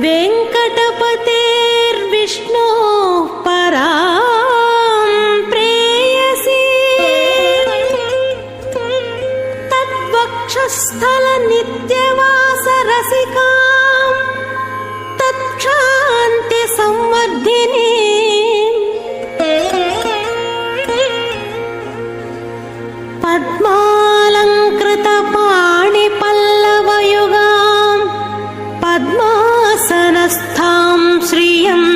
वेङ्कटपतेर्विष्णोः परां प्रेयसी तद्वक्षस्थलनित्यवासरसिकां तत्क्षान्तिसंवर्धिनीं पद्मालङ्कृतपाणिपल्लवयुगां पद्मासनस्थां श्रियम्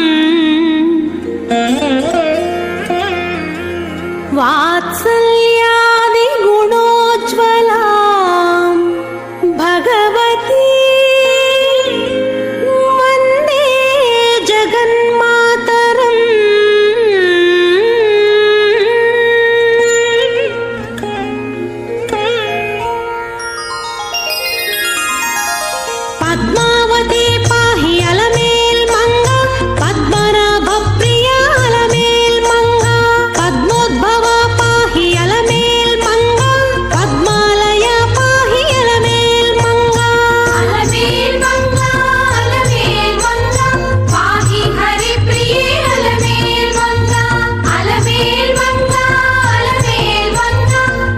वात्सल्यादिगुणोज्ज्वलां भगवती वन्दे जगन्मातरम्। पद्मावती पाहि अलमेल् मंगा, पद्मनाभ प्रिया अलमेल् मंगा, पद्मोद्भवा पाहि अलमेल् मंगा, पद्मालया पाहि अलमेल् मंगा। अलमेल् मंगा पाहि हरिप्रिये अलमेल् मंगा, अलमेल् मंगा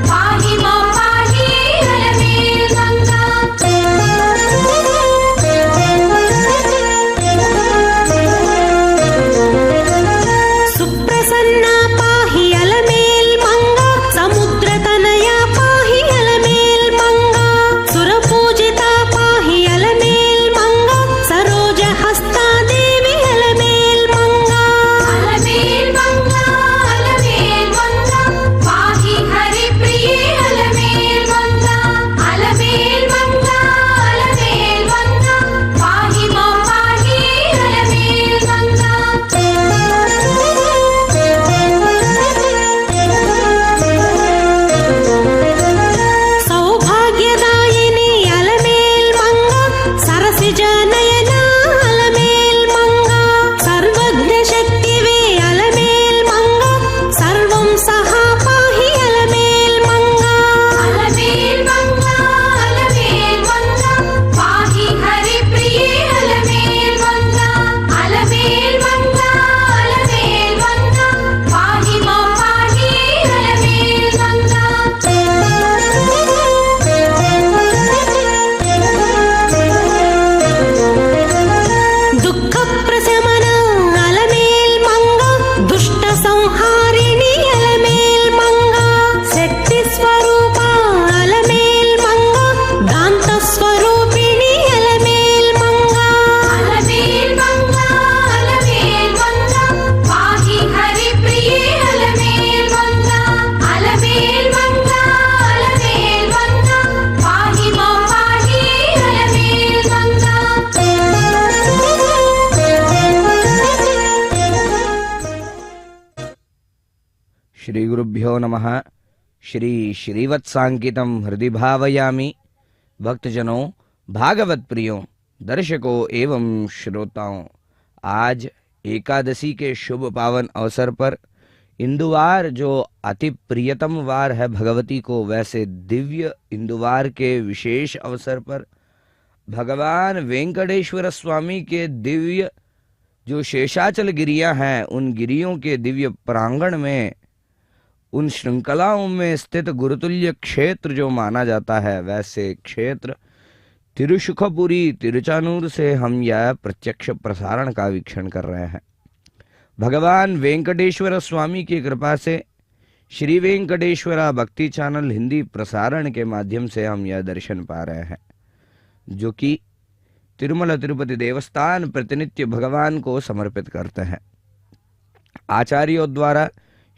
पाहि मां पाहि अलमेल् मंगा। सुप्रसन्ना पाहि अलमेल् मंगा, समुद्रतनया पाहि अलमेल् मंगा, सुरपूजिता पाहि अलमेल् मंगा, सरोजहस्ता देवी अलमेल् मंगा। अलमेल् मंगा पाहि हरिप्रिये अलमेल् मंगा, अलमेल् मंगा पाहि मां पाहि अलमेल् मंगा। सौभाग्यदायिनी अलमेल् मंगा, सरसिजनयना अलमेल् मंगा, सर्वज्ञशक्तिवे अलमेल् मंगा, सर्वं सहा पाहि अलमेल् मंगा। अलमेल् मंगा पाहि हरिप्रिये अलमेल् मंगा, अलमेल् मंगा पाहि मां पाहि अलमेल् मंगा। दुःखप्रशमना अलमेल् मंगा, दुष्टसंहारिणी अलमेल् मंगा, शक्तिस्वरूपा अलमेल् मंगा, दान्तस्वरूपिणी अलमेल् मंगा। अलमेल् मंगा पाहि हरिप्रिये अलमेल् मंगा, अलमेल् मंगा पाहि मां पाहि अलमेल् मंगा। श्री गुरुभ्यो नमः। श्री श्रीवत्सांकितं हृदि भावयामि। भक्तजनों, भागवत प्रियों, दर्शकों एवं श्रोताओं, आज एकादशी के शुभ पावन अवसर पर इंदुवार, जो अति प्रियतम वार है भगवती को, वैसे दिव्य इंदुवार के विशेष अवसर पर भगवान वेंकटेश्वर स्वामी के दिव्य जो शेषाचल गिरियां हैं, उन गिरियों के दिव्य प्रांगण में, उन श्रृंखलाओं में स्थित गुरुतुल्य क्षेत्र जो माना जाता है, वैसे क्षेत्र तिरुशुखपुरी तिरुचानूर से हम यह प्रत्यक्ष प्रसारण का वीक्षण कर रहे हैं। भगवान वेंकटेश्वर स्वामी की कृपा से श्री वेंकटेश्वरा भक्ति चैनल हिंदी प्रसारण के माध्यम से हम यह दर्शन पा रहे हैं, जो कि तिरुमला तिरुपति देवस्थान प्रतिनित्य भगवान को समर्पित करते हैं। आचार्यों द्वारा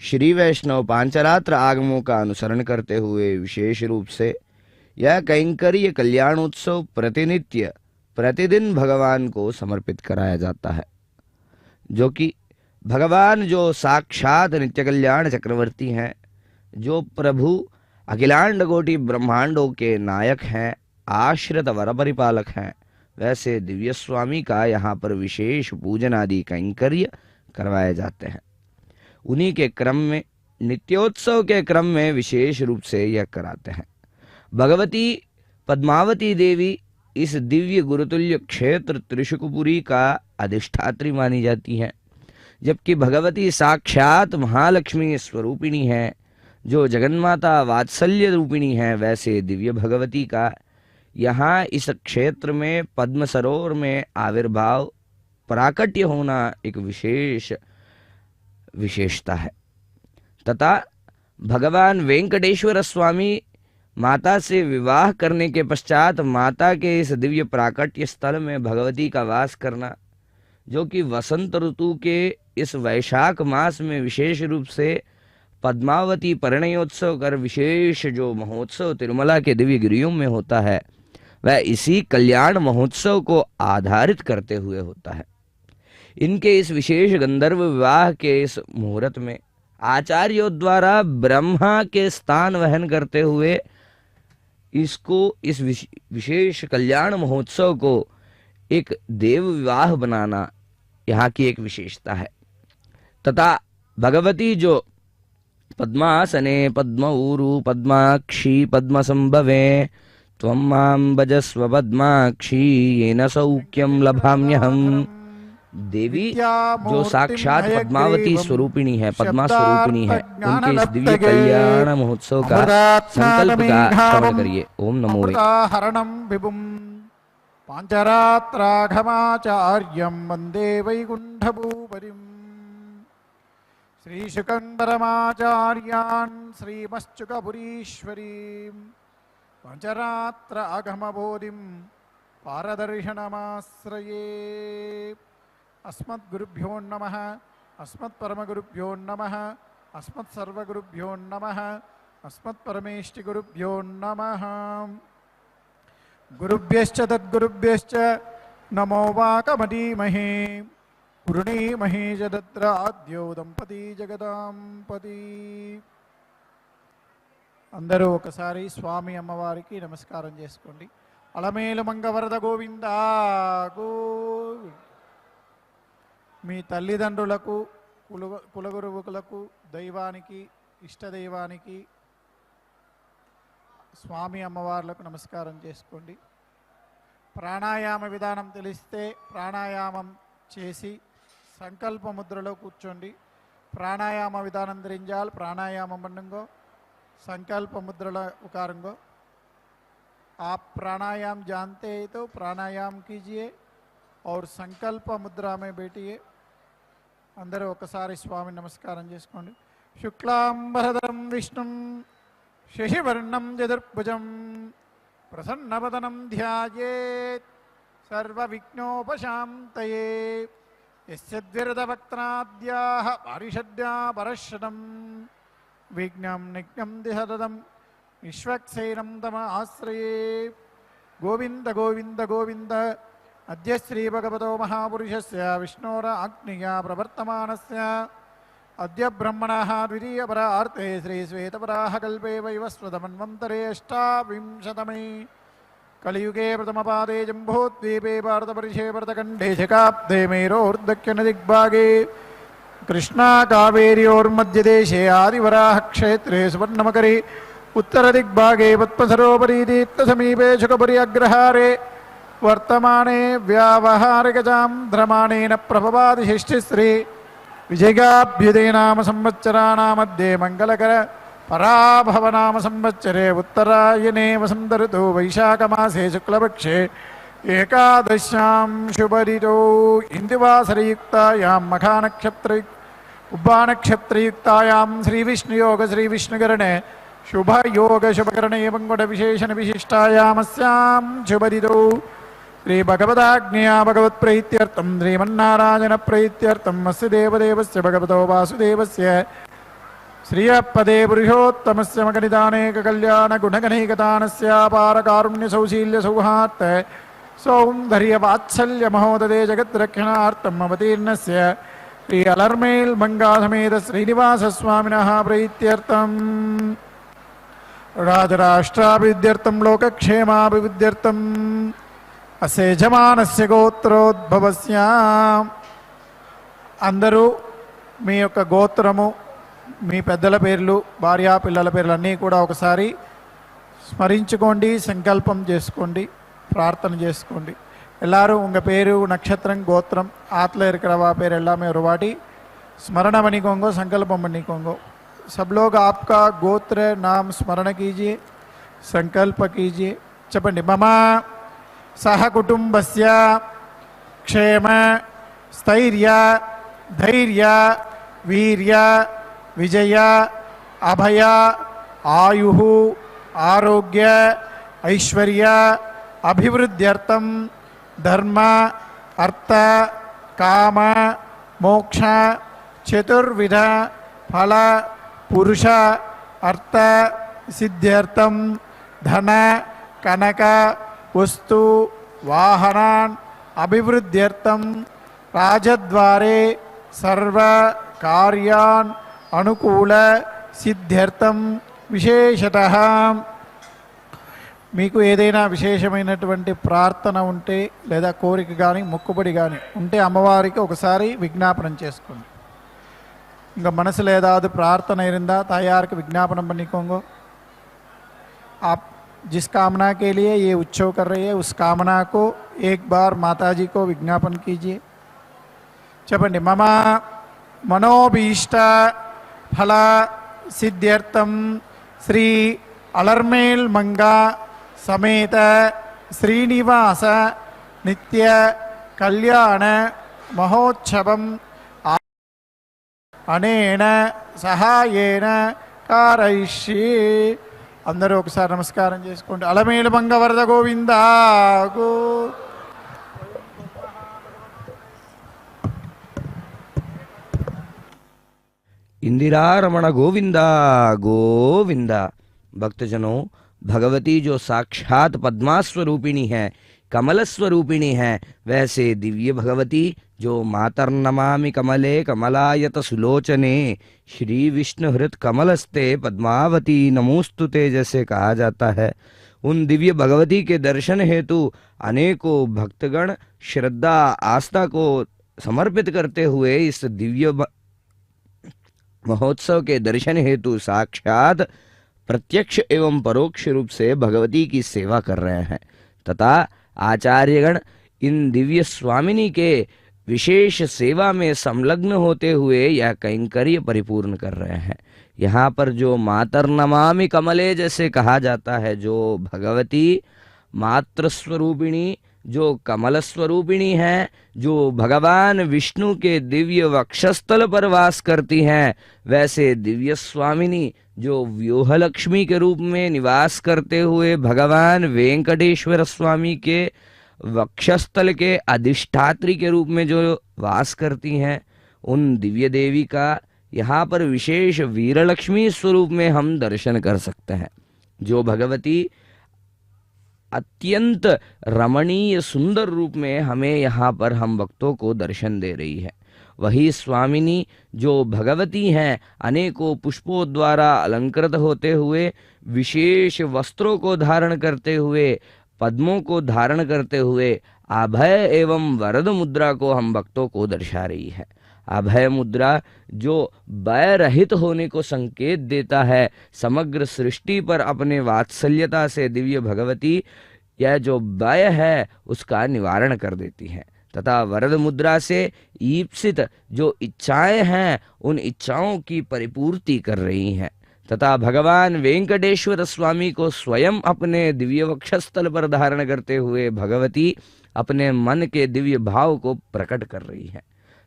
श्री वैष्णव पांचरात्र आगमों का अनुसरण करते हुए विशेष रूप से यह कैंकर्य कल्याणोत्सव प्रतिनित्य प्रतिदिन भगवान को समर्पित कराया जाता है, जो कि भगवान जो साक्षात नित्य कल्याण चक्रवर्ती हैं, जो प्रभु अखिलांड कोटि ब्रह्मांडों के नायक हैं, आश्रित वर परिपालक हैं, वैसे दिव्य स्वामी का यहाँ पर विशेष पूजन आदि कैंकर्य करवाए जाते हैं। उन्हीं के क्रम में नित्योत्सव के क्रम में विशेष रूप से यह कराते हैं। भगवती पद्मावती देवी इस दिव्य गुरुतुल्य क्षेत्र त्रिशुकपुरी का अधिष्ठात्री मानी जाती है, जबकि भगवती साक्षात महालक्ष्मी स्वरूपिणी है, जो जगन्माता वात्सल्य रूपिणी है। वैसे दिव्य भगवती का यहाँ इस क्षेत्र में पद्म सरोवर में आविर्भाव प्राकट्य होना एक विशेषता है। तथा भगवान वेंकटेश्वर स्वामी माता से विवाह करने के पश्चात माता के इस दिव्य प्राकट्य स्थल में भगवती का वास करना, जो कि वसंत ऋतु के इस वैशाख मास में विशेष रूप से पद्मावती परिणयोत्सव कर विशेष जो महोत्सव तिरुमला के दिव्य गिरियों में होता है, वह इसी कल्याण महोत्सव को आधारित करते हुए होता है। इनके इस विशेष गंधर्व विवाह के इस मुहूर्त में आचार्यों द्वारा ब्रह्मा के स्थान वहन करते हुए इस विशेष कल्याण महोत्सव को एक देव विवाह बनाना यहाँ की एक विशेषता है। तथा भगवती जो पद्मासने पद्म ऊरु पद्माक्षी पद्म संभवे त्वं मां भजस्व पद्माक्षी येन सौख्यं लभाम्यहम्। देवी जो साक्षात पद्मावती स्वरूपिणी है, पद्मा स्वरूपिणी है, उनके इस दिव्य कल्याण महोत्सव का संकल्प का श्रवण करिए। ओम नमो हरणं विभुं पांचरात्राघमाचार्यं वंदे वैकुंठभूपतिं श्रीशुकं परमाचार्यान् श्रीमश्चुकपुरीश्वरीं पांचरात्र आगमबोधिं पारदर्शनमाश्रये। अस्मद्गुरुभ्यो नमः, अस्मत्परमगुरुभ्यो नमः, अस्मत्सर्वगुरुभ्यो नमः, अस्मत्परमेष्टिगुरुभ्यो नमः। गुरुभ्यश्च तद्गुरुभ्यश्च नमो वाकमधीमहे पुरुणीमहे जदद्राद्यो దంపతి జగదాంపతి। అందరూ ఒకసారి స్వామి అమ్మవారికి నమస్కారం చేసుకోండి। అలమేలు మంగవరద గోవింద గోవింద। మీ తల్లిదండ్రులకు కులగురువులకు దైవానికి ఇష్టదైవానికి స్వామి అమ్మవార్లకు నమస్కారం చేసుకోండి। ప్రాణాయామ విధానం తెలిస్తే ప్రాణాయామం చేసి సంకల్ప ముద్రలో కూర్చోండి। ప్రాణాయామ విధానం தெரிஞ்சால் प्राणायाम பண்ணுங்கோ, संकल्प मुद्रा उकारेंगो। आप प्राणायाम जानते हैं तो प्राणायाम कीजिए और संकल्प मुद्रा में बैठिए। अंदर ఒకసారి స్వామి నమస్కారం చేసుకోండి। శుక్లాంబరధరం విష్ణుం శశివర్ణం చతుర్భుజం ప్రసన్నవదనం ధ్యాయేత్ సర్వవిఘ్నోపశాంతయే। యస్యద్విరదవక్త్రాద్యాః పారిషద్యా పరశతం విఘ్నం నిఘ్నం దిహదం విశ్వక్సేనం తమ ఆశ్రయే। గోవింద గోవింద గోవింద। అద్య శ్రీ భగవతో మహాపురుషస్య విష్ణోరాజ్ఞయా ప్రవర్తమానస్య అద్య బ్రహ్మణః ద్వితీయపరార్తే శ్రీ శ్వేతవరాహ కల్పే వైవస్వతమన్వంతరే అష్టావింశతమే కలియుగే ప్రథమపాదే జంబోద్వీపే భారతపరిషే భరతఖండే శకాబ్దే మేరోర్దక్షిణదిగ్భాగే कृष्णा कावेर्योर्मध्यदेशे आदिवराह क्षेत्रे सुवर्णमकरे उत्तरदिग्भागे पद्मसरोवरी दीप्तसमीपे शुकपुरी अग्रहारे वर्तमाने व्यावहारिकचान्द्रमाणेन प्रभवादिशिष्टिश्री विजयाभ्युदयनाम संवत्सराणामध्ये मङ्गलकर पराभवनाम संवत्सरे उत्तरायणे वसन्तऋतौ वैशाखमासे शुक्लपक्षे एकादश्यां शुभऋतौ इंदिवासरयुक्तायां मखानक्षत्र उब्बानक्षत्रयुक्तायां श्रीविष्णुयोग श्रीविष्णुकरणे शुभयोग शुभकरणे एवं गुणविशेषण विशिष्टायामस्यां शुभऋतौ श्रीभगवदाज्ञया भगवत्प्रीत्यर्थं श्रीमन्नारायणप्रीत्यर्थम् अस्य देवदेवस्य भगवतो वासुदेवस्य श्रियपदे पुरुषोत्तमस्य मकनिदानेककल्याणगुणगणैकतानस्य अपारकारुण्यसौशील्यसौहार्द सौंदर्य वात्सल्य महोदये जगद्रक्षणार्थम् अवतीर्णस्य श्री अलर्मेल मंगा समेत श्रीनिवास स्वामिनः प्रीत्यर्थम् राजराष्ट्राभिवृद्ध्यर्थं लोकक्षेमाभिवृद्ध्यर्थम् अस्य यजमानस्य गोत्रोद्भवस्य। అందరూ మీ యొక్క గోత్రము, మీ పెద్దల పేర్లు, భార్యా పిల్లల పేర్లు అన్నీ కూడా ఒకసారి స్మరించుకోండి, సంకల్పం చేసుకోండి। பிரார்த்தனை చేసుకోండి. எல்லாரும் உங்கள் பேரு நட்சத்திரம் கோத்திரம் ஆற்றுல இருக்கிறவா பேர் எல்லாமே ஒரு வாட்டி स्मरण பண்ணிக்கோங்க, संकल्पम பண்ணிக்கோங்க. सब लोग आपका गोत्र नाम स्मरण कीजिए, संकल्प कीजिए. చెప్పండి. मम सह कुटुंबस्य क्षेम स्थैर्य धैर्य वीर्य विजय अभय आयुः आरोग्य ऐश्वर्य अभिवृद्ध्यर्थम धर्म अर्थ काम मोक्ष चतुर्विध फल पुरुष अर्थ सिद्ध्यर्थम धन कनक वस्तु वाहनान् अभिवृद्ध्यर्थम राजद्वारे सर्व कार्यान् अनुकूल सिद्ध्यर्थम विशेषतः మీకు ఏదైనా విశేషమైనటువంటి ప్రార్థన ఉంటే లేదా కోరిక కానీ మొక్కుబడి కానీ ఉంటే అమ్మవారికి ఒకసారి విజ్ఞాపనం చేసుకోండి. ఇంకా మనసులో ఏదాவது ప్రార్థన இருந்தா तायार को विज्ञापन பண்ணிக்கோங்க. आप जिस कामना के लिए ये उत्सव कर रही है उस कामना को एक बार माताजी को विज्ञापन कीजिए. చెప్పండి. मम मनोभीष्ट फल सिद्ध्यर्थम श्री अलर्मेल मंगा समेत श्रीनिवास नित्य कल्याण महोत्सवम अनेन सहायेन कारयिष्ये. అందరూ ఒకసారి నమస్కారం చేసుకోండి. అలమేలు మంగ వరద గోవింద గో. इंदिरा रमण गोविंदा गोविंदा. भक्तजनों, भगवती जो साक्षात पद्मा स्वरूपिणी है, कमल स्वरूपिणी है, वैसे दिव्य भगवती जो मातर्नमामि कमले कमलायत सुलोचने श्री विष्णु हृत कमलस्ते पद्मावती नमोस्तुते जैसे कहा जाता है, उन दिव्य भगवती के दर्शन हेतु अनेकों भक्तगण श्रद्धा आस्था को समर्पित करते हुए इस दिव्य महोत्सव के दर्शन हेतु साक्षात प्रत्यक्ष एवं परोक्ष रूप से भगवती की सेवा कर रहे हैं तथा आचार्यगण इन दिव्य स्वामिनी के विशेष सेवा में संलग्न होते हुए यह कैंकर्य परिपूर्ण कर रहे हैं. यहाँ पर जो मातर्नमामि कमले जैसे कहा जाता है, जो भगवती मातृ स्वरूपिणी जो कमल स्वरूपिणी है, जो भगवान विष्णु के दिव्य वक्षस्थल पर वास करती हैं, वैसे दिव्य स्वामिनी जो व्यूह लक्ष्मी के रूप में निवास करते हुए भगवान वेंकटेश्वर स्वामी के वक्षस्थल के अधिष्ठात्री के रूप में जो वास करती हैं, उन दिव्य देवी का यहाँ पर विशेष वीरलक्ष्मी स्वरूप में हम दर्शन कर सकते हैं. जो भगवती अत्यंत रमणीय सुंदर रूप में हमें यहाँ पर हम भक्तों को दर्शन दे रही है, वही स्वामिनी जो भगवती हैं अनेकों पुष्पों द्वारा अलंकृत होते हुए, विशेष वस्त्रों को धारण करते हुए, पद्मों को धारण करते हुए अभय एवं वरद मुद्रा को हम भक्तों को दर्शा रही है. अभय मुद्रा जो भय रहित होने को संकेत देता है, समग्र सृष्टि पर अपने वात्सल्यता से दिव्य भगवती यह जो भय है उसका निवारण कर देती है तथा वरद मुद्रा से ईप्सित जो इच्छाएं हैं उन इच्छाओं की परिपूर्ति कर रही हैं तथा भगवान वेंकटेश्वर स्वामी को स्वयं अपने दिव्य वक्षस्थल पर धारण करते हुए भगवती अपने मन के दिव्य भाव को प्रकट कर रही है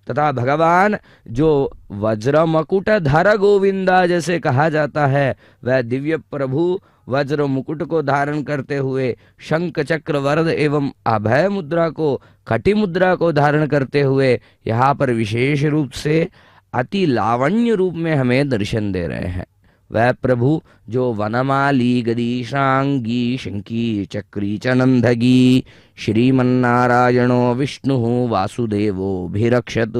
तथा भगवान जो वज्र मुकुट धर गोविंदा जैसे कहा जाता है, वह दिव्य प्रभु वज्र मुकुट को धारण करते हुए शंख चक्र वरद एवं अभय मुद्रा को कटि मुद्रा को धारण करते हुए यहाँ पर विशेष रूप से अति लावण्य रूप में हमें दर्शन दे रहे हैं. वह प्रभु जो वनमाली गदीशांगी शंकी चक्री च नंदगी श्रीमन्नारायणो विष्णु वासुदेवो भिरक्षत,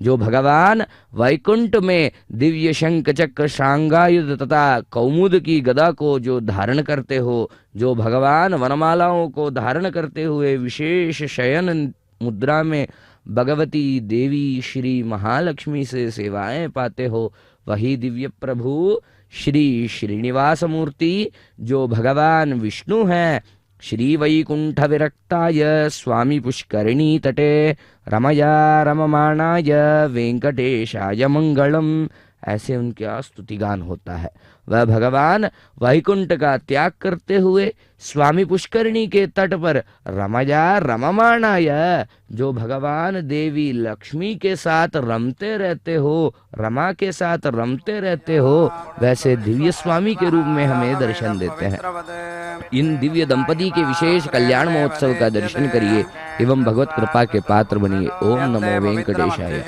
जो भगवान वैकुंठ में दिव्य शंख चक्र शांगायुध तथा कौमुद की गदा को जो धारण करते हो, जो भगवान वनमालाओं को धारण करते हुए विशेष शयन मुद्रा में भगवती देवी श्री महालक्ष्मी से सेवाएं पाते हो, वही दिव्य प्रभु श्री श्रीनिवास मूर्ति जो भगवान विष्णु हैं, श्रीवैकुण्ठविरक्ताय स्वामी पुष्करिणी तटे रमया रममाणाय वेंकटेशाय मंगलम। ऐसे उनका स्तुतिगान होता है। वह भगवान वैकुंठ का त्याग करते हुए स्वामी पुष्करिणी के तट पर रमया रममाणाय, जो भगवान देवी लक्ष्मी के साथ रमते रहते हो, रमा के साथ रमते रहते हो, वैसे दिव्य स्वामी के रूप में हमें दर्शन देते हैं। इन दिव्य दंपति के विशेष कल्याण महोत्सव का दर्शन करिए एवं भगवत कृपा के पात्र बनिए। ओम नमो वेंकटेशाय।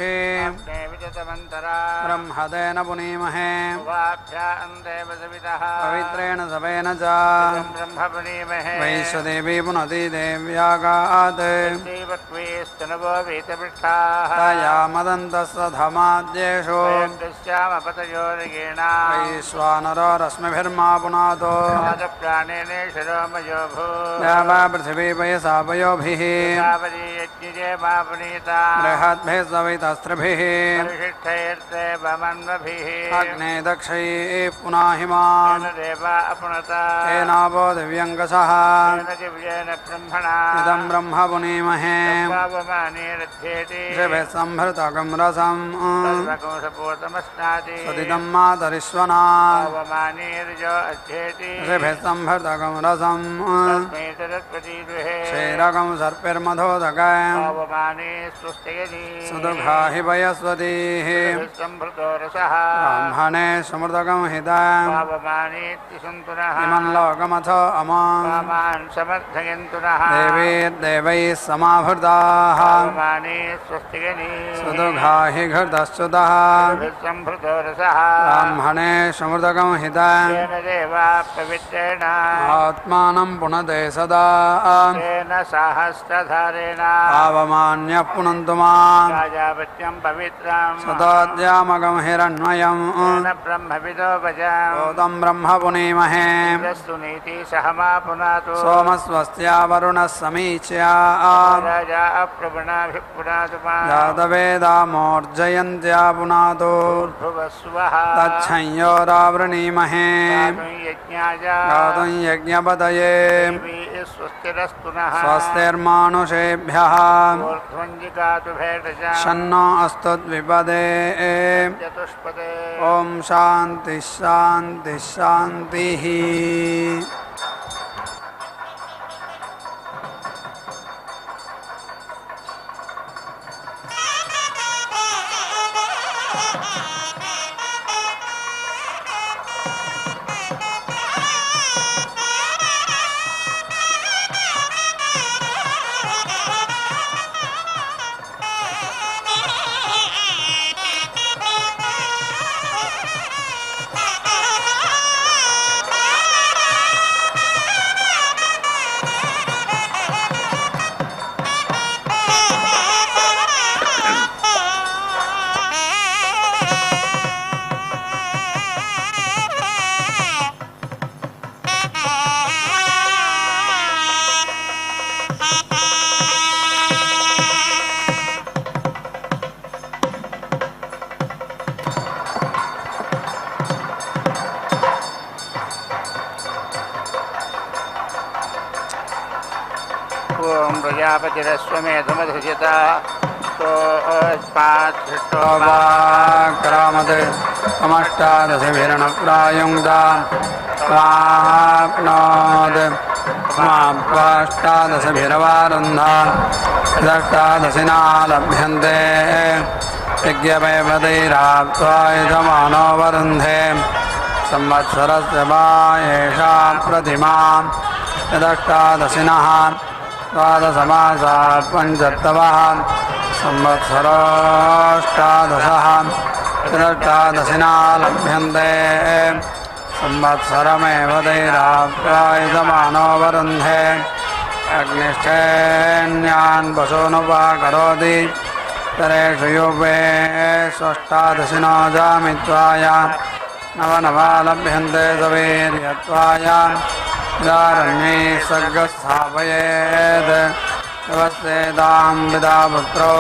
ब्रह्मदेन पुनीमहे पवित्रेण सवेन च वैश्वदेवी पुनति देव्यागात् तया मदन्तस्तधमाद्येषु वैश्वानरो रश्मिभिर्मा पुनातो द्यावा पृथिवी पयसा पयोभिः बृहद्भिः सवितस्त्रिभिः अग्ने दक्षैः पुनाहिमान् तेनावो दिव्यङ्गसः इदं ब्रह्म पुनीमहे शिभिः संभृतकं रसम् सदिदं मातरिश्वना शिभिः संभृतकं रसम् क्षीरकं सर्पिर्मधोदकम् सुदुःखाहि वयस्वतीः ब्राह्मणे समृतकं हितम् इमं लोकमथो अमां देवीर्देवैः समाभृताः सुदुःखाहि घृतश्च्युतः ब्राह्मणे समृतकं हितम् आत्मानं पुनते सदा आवमान्यः पुनन्तु माम् सदाद्यामगं हिरण्मयम् तं ब्रह्म पुनीमहे सोमस्वस्त्या वरुणः समीच्या जातवेदामोर्जयन्त्या पुनातो तच्छंयोरावृणीमहे गातुं यज्ञपतये स्वस्तिर्मानुषेभ्यः शन्नो अस्तु द्विपदे। ओम शांति शांति शांति। ओम प्रजापतिरश्वमेधमधुजता क्रामते अमष्टादशभिरणप्रायुङ्क्ता प्राप्नोत् समाप्ताष्टादशभिरवारुन्धा षष्टादशिना लभ्यन्ते यज्ञवैवदैराप्त्वा यजमानोऽवरुन्धे संवत्सरस्य वा एषा प्रतिमा यदष्टादशिनः द्वादशमासात् पञ्चत्वः संवत्सरोऽष्टादशः यदष्टादशिना लभ्यन्ते संवत्सरमेव दैराप्यायजमानोऽवरुन्धे अग्निष्ठेन्यान् पशूनुपाकरोति तरेषु युवे स्वष्टादशिनो जामित्वाय नवनवा लभ्यन्ते सवीर्यत्वाय इदारण्ये सर्गस्थापयेत् तवस्येतां पिता पुत्रो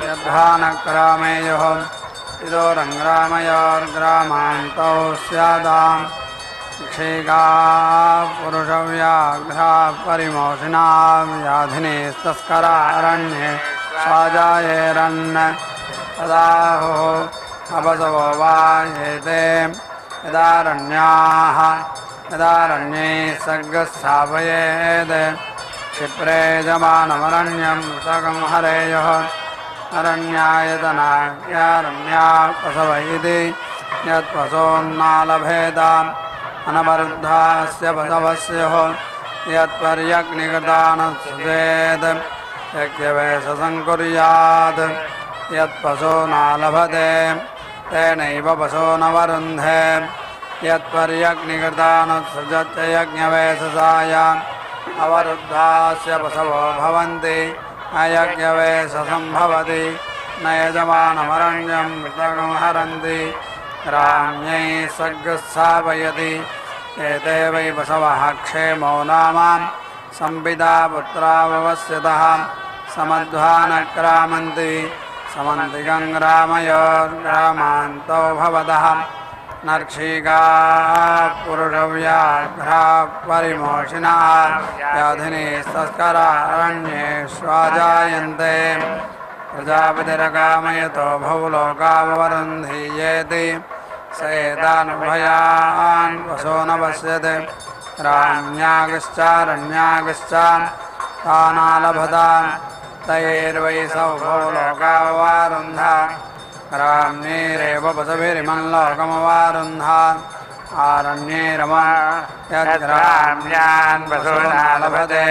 यद्भानक्रामेयोः इदो रङ्ग्रामयोर्ग्रामान्तौ स्यादां क्षिगा पुरुषव्याघ्रा परिमोषिणा व्याधिनेस्तस्करारण्ये स्वाजायेरन् तदाहो अपसवो वा एते यदारण्याः यदारण्ये सर्गस्थापयेत् क्षिप्रे जमानमरण्यं मृतकं हरेयुः अरण्यायतनायारण्या पशव इति यत्पशोन्नालभेदाम् अनवरुद्धास्य पशवस्योः यत्पर्यग्निकृतानसुचेत् यज्ञवेशसङ्कुर्यात् यत्पशो नालभते तेनैव पशो न वरुन्धे यत्पर्यग्निकृतानसृजत् यज्ञवेशसाय अवरुद्धास्य पशवो भवन्ति अयज्ञवेशसम्भवति न यजमानमरण्यं मृतकं हरन्ति राम्यै सर्गस्थापयति एते वै पशवः क्षेमो नाम संविदा पुत्राववस्यतः समध्वानक्रामन्ति समन्तिकं ग्रामयोर्ग्रामान्तो भवतः नर्क्षिका पुरुषव्याघ्रा परिमोषिणा व्याधिनीस्तस्करारण्ये स्वाजायन्ते प्रजापतिरकामयतो भवलोकावरुन्धीयेति स एतानुभयान् वशो न पश्यते राम्यागश्चारण्यागश्च तानालभतान् तैर्वै सौ भवलोकावरुन्धा राम्यैरेव पशुभिरिमल्लोकमवारुन्धा आरण्ये रमा यद्राम्यान् पशूनालभते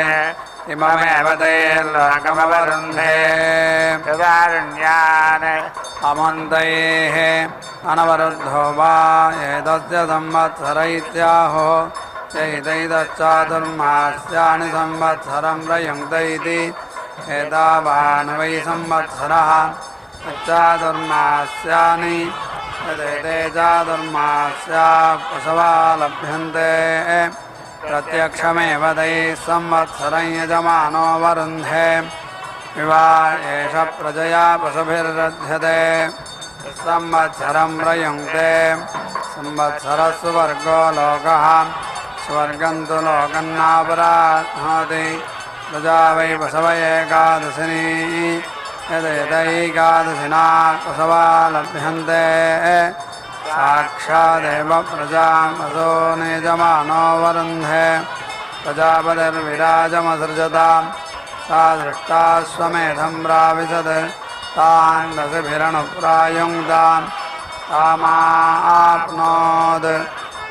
इममेव तैर्लोकमवरुन्धे तदारण्यान् अमन्तैः अनवरुद्धो वा एतस्य संवत्सर इत्याहो चैतैतश्चातुर्मास्यानि संवत्सरं प्रयुङ्क्त इति एतावान् वै संवत्सरः चातुर्मास्यानि यदेते चातुर्मास्या पशवा लभ्यन्ते प्रत्यक्षमेव तैः संवत्सरं यजमानो वरुन्धे विवा एष प्रजया पशुभिर्रध्यते संवत्सरं प्रयुङ्क्ते संवत्सरः सुवर्गो लोकः स्वर्गं तु लोकं नापराह्नोति प्रजा वै पशव एकादशिनी यदेतैकादशिना पशवा लभ्यन्ते साक्षादेव प्रजामसो निजमानो वरुन्धे प्रजापतिर्विराजमसृजतां सा दृष्टा स्वमेधं प्राविशत् तान् दशभिरनुप्रायुङ्क्तां तामाप्नोत्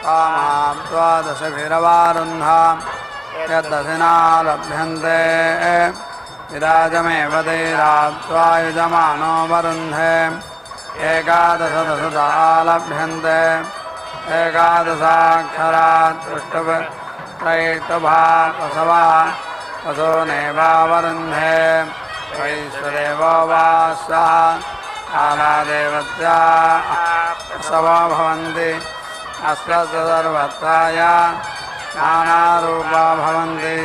तामाप्त्वा दशभिरवारुन्धां यद्दशिना लभ्यन्ते विराजमेव तैराप्त्वा युजमानो वरुन्धे एकादशदशदा लभ्यन्ते एकादशाक्षरात् पृष्ठभा पशवा पशो नैवावरुन्धे वैश्वदेवो वा स्वः कालादेवत्या पशवो भवन्ति अस्वस्य सर्वत्राय नानारूपा भवन्ति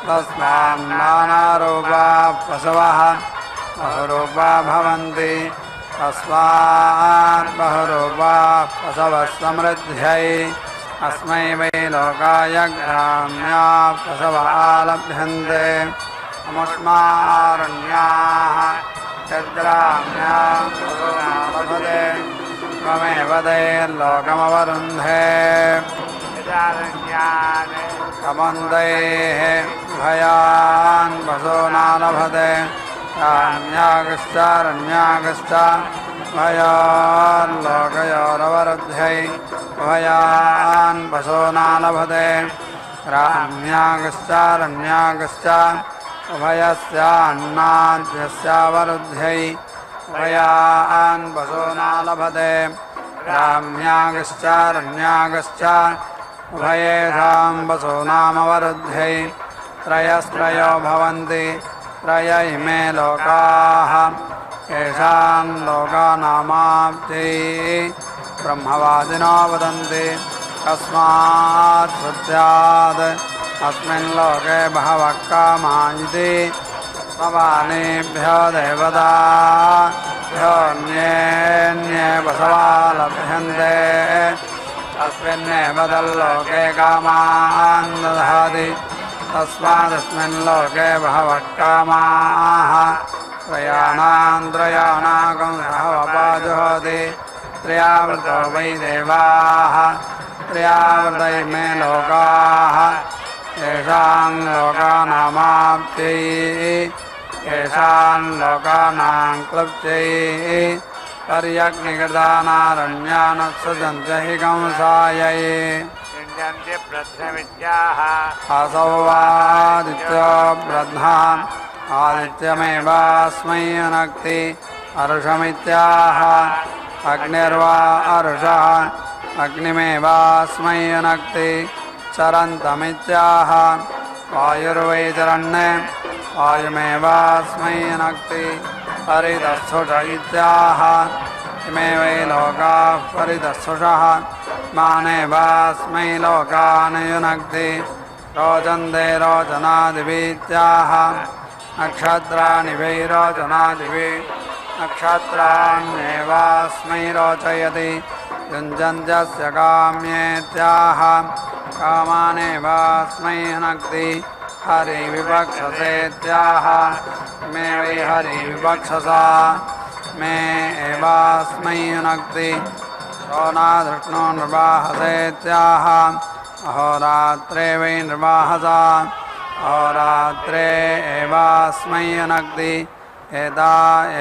तस्मान् नानारूपा पशवः बहुरूपा भवन्ति तस्मात् बहुरूपा पशवः समृद्ध्यै अस्मै वै लोकाय ग्राम्या पशवः लभ्यन्ते अमुष्मारण्याः यद्ग्राम्या लभते त्वमेव तैर्लोकमवरुन्धे तदारण्यान् कमन्दैः भयान् वशो नालभते राम्यागश्चारण्यागश्च भयाल्लोकयोरवरुद्ध्यै भयान् वशो नालभते राम्यागश्चारण्यागश्च उभयस्यान्नाद्यस्यावरुद्ध्यै भयान् वशो नालभते राम्यागश्चारण्यागश्च उभयेषां वशो नामवरुद्ध्यै त्रयस्त्रयो भवन्ति त्रय इमे लोकाः येषां लोकानामाप्त्यै ब्रह्मवादिनो वदन्ति तस्मात् सत्यात् अस्मिन् लोके बहवः कामा इति समानेभ्यो देवताभ्योऽन्ये पशवा लभ्यन्ते तस्मिन्नेव तल्लोके कामान् दधाति तस्मादस्मिन् लोके बहवः कामाः त्रयाणाकं सहवपाजुहोति त्र्यावृतो वै देवाः त्र्यावृतै मे लोकाः येषां लोकानामाप्त्यै येषां लोकानां क्लृप्त्यै पर्यग्निकृतानारण्यानत्सजन्त्य हि कंसायै युञ्जन्ति प्रथमविद्याः असौ आदित्यो ब्रध्नान् आदित्यमेवास्मै अनक्ति अर्षमित्याह अग्निर्वा अर्षः अग्निमेवास्मै अनक्ति चरन्तमित्याह वायुर्वै चरण्ये वायुमेवास्मै अनक्ति परिदस्सुष इत्याह इमे वै लोकाः परिदस्सुषः मानेवास्मै लोकान् युनक्ति रोचन्ते रोचनादिवीत्याह नक्षत्राणि वै रोचनादिभिः नक्षत्राण्येवास्मै रोचयति युञ्जन्त्यस्य काम्येत्याह कामानेवास्मै हनक्ति हरिविवक्षसेत्याह मे वै हरिविवक्षसा मे एवास्मै हनक्ति शोनाधृष्णो निर्वाहसेत्याह अहोरात्रे वै निर्वाहसा अहोरात्रे एवास्मै हनक्ति एता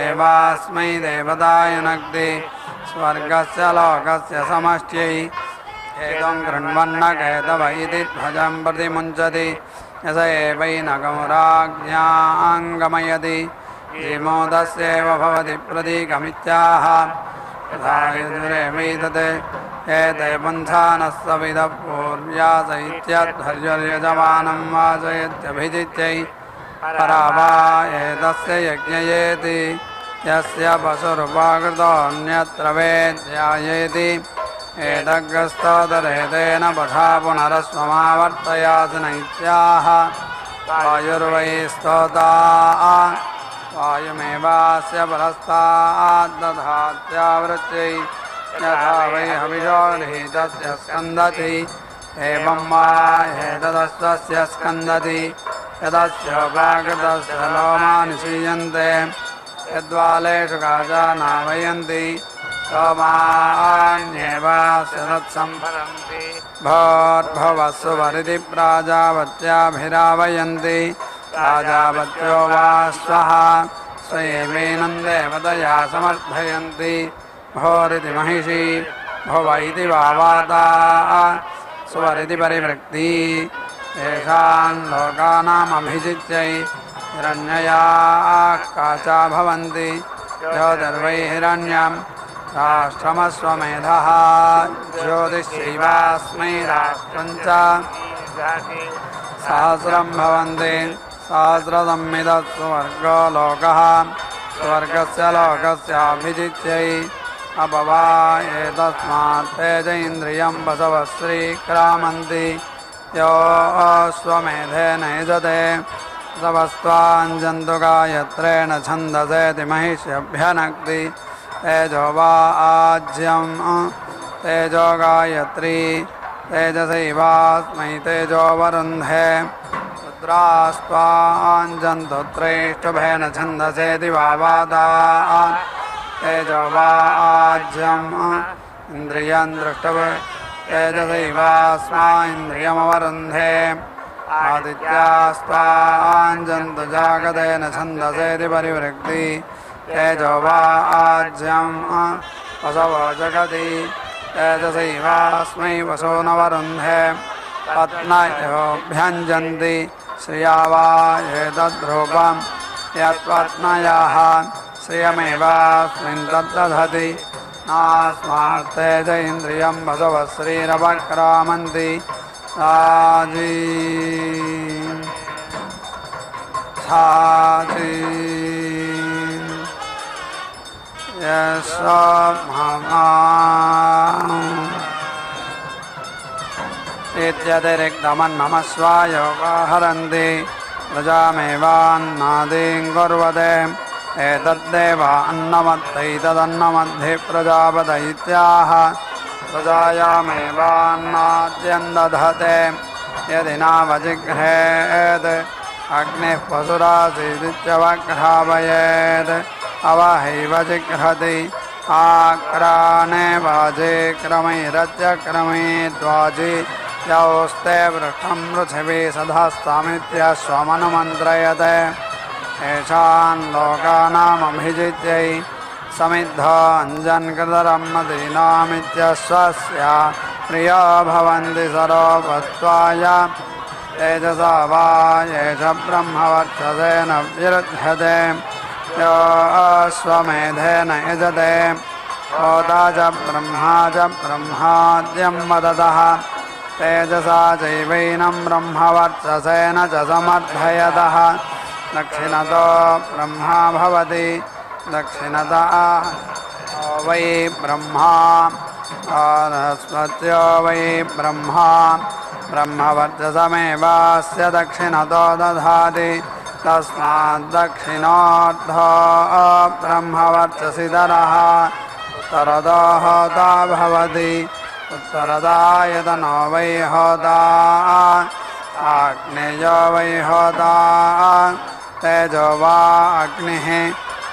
एवास्मै देवताय नक्ति स्वर्गस्य लोकस्य समष्ट्यै एतं कृण्वन्न केतव इति ध्वजं प्रतिमुञ्चति यस एवैनकं राज्ञाङ्गमयति विमोदस्यैव भवति प्रतीकमित्याह यथा यजुरेवैतते एते पन्थानः सविदः पूर्व्यास इत्यध्वर्यजमानं वाचयत्यभिजित्यै परावा एतस्य यज्ञयेति यस्य पशुरुपाकृतोऽन्यत्र वेद्यायेति एतग्रस्तोदरेतेन पथा पुनरस्वमावर्तयासि नैत्याह वायुर्वै स्तोता वायुमेवास्य परस्ताद्दधात्यावृत्यै यथा वै हविषोर्हितस्य स्कन्दति एवं वा एतदस्वस्य स्कन्दति यदस्योपाकृतस्य लोमानि क्षीयन्ते यद्वालेषु काचानावयन्ति सोमान्येवास्य तत्सम्भरन्ति भोर्भुवस्सु वरिति प्राजापत्याभिरावयन्ति प्राजापत्यो वा स्वः स्वयेवैनं देवतया समर्थयन्ति भोरिति महिषी भुव इति वावाता स्वरिति परिवृक्ति येषां लोकानामभिजित्यै हिरण्ययाः काचा भवन्ति ज्योतिर्वै हिरण्यं राष्ट्रमस्वमेधः ज्योतिश्चैवास्मै राष्ट्रं च सहस्रं भवन्ति सहस्रसंमितः स्वर्गो लोकः स्वर्गस्य लोकस्याभिजित्यै अपवा एतस्मात् तेजैन्द्रियं वसवः श्रीक्रामन्ति यो स्वमेधेन यजते तवस्त्वाञ्जन्तु गायत्रेण छन्दसेति महिष्यभ्यनक्ति तेजो वा आज्यं तेजो गायत्री तेजसैवास्मै तेजो वरुन्धे रुद्रास्त्वाञ्जन्तु त्रेष्टुभेन छन्दसेति वावादा तेजो वा आज्यं इन्द्रियं दृष्टव तेजसैवास्मा इन्द्रियमवरुन्धे आदित्यास्त्वाञ्जन्तु जागतेन छन्दसेति परिवृक्ति तेजो वा आज्यं वसवो जगति तेजसैवास्मै वसो न वरुन्धे पत्नयोऽभ्यञ्जन्ति श्रिया वा एतद्रूपं यत्पत्न्याः श्रियमेवास्मिन् तद्दधति नास्मात्तेज इन्द्रियं वसवः श्रीरवक्रामन्ति साजी साजी इत्यतिरिक्तमन्नमस्वायोगाहरन्ति प्रजामेवान्नादीं कुर्वते एतद्देव अन्नमत्तैतदन्नमध्ये प्रजापत इत्याह प्रजायामेवान्नाद्यं दधते यदि नावजिघ्रेत् अग्निः पशुरासीदित्यवघ्रावयेत् अवहैव जिघ्रति आक्राने वाजे क्रमैरत्यक्रमे द्वाजि यौस्ते वृक्षं पृथिवी सधस्तामित्यश्वमनुमन्त्रयते येषान् लोकानामभिजित्यै समिद्धोऽञ्जन्कृतरं मदीनामित्यश्वस्य प्रियो भवन्ति सरोपत्वाय तेजसा वा येष ब्रह्मवर्चसेन विरुध्यते यो अश्वमेधेन यजते होता च ब्रह्माद्यं वदतः तेजसा चैवैनं ब्रह्मवर्चसेन च समर्थयतः दक्षिणतो ब्रह्मा भवति दक्षिणतः वै ब्रह्मा बृहस्पत्यो वै ब्रह्मा ब्रह्मवर्चसमेवास्य दक्षिणतो दधाति तस्माद्दक्षिणोऽर्धो ब्रह्मवर्चसिधरः उत्तरतो होता भवति उत्तरदायतनो वै होता आग्नेयो वै होता तेजो वा अग्निः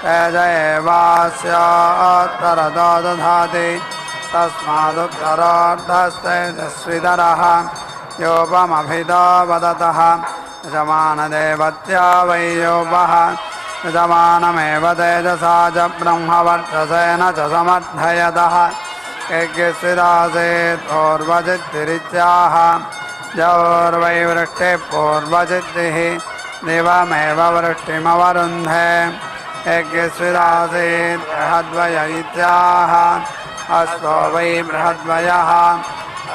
तेज एवास्य उत्तरतो दधाति तस्मादुत्तरोऽर्धस्तेजस्वितरः योपमभितो वदतः यजमानदेवत्या वै योपः यजमानमेव तेजसा च ब्रह्मवर्चसेन च समर्थयतः यज्ञस्विदासीत् पूर्वजित्तिरित्याह जौर्वै वृष्टिः पूर्वजित्तिः दिवमेव वृष्टिमवरुन्धे यज्ञस्विदासीत् बृहद्वय इत्याह अश्वो वै बृहद्वयः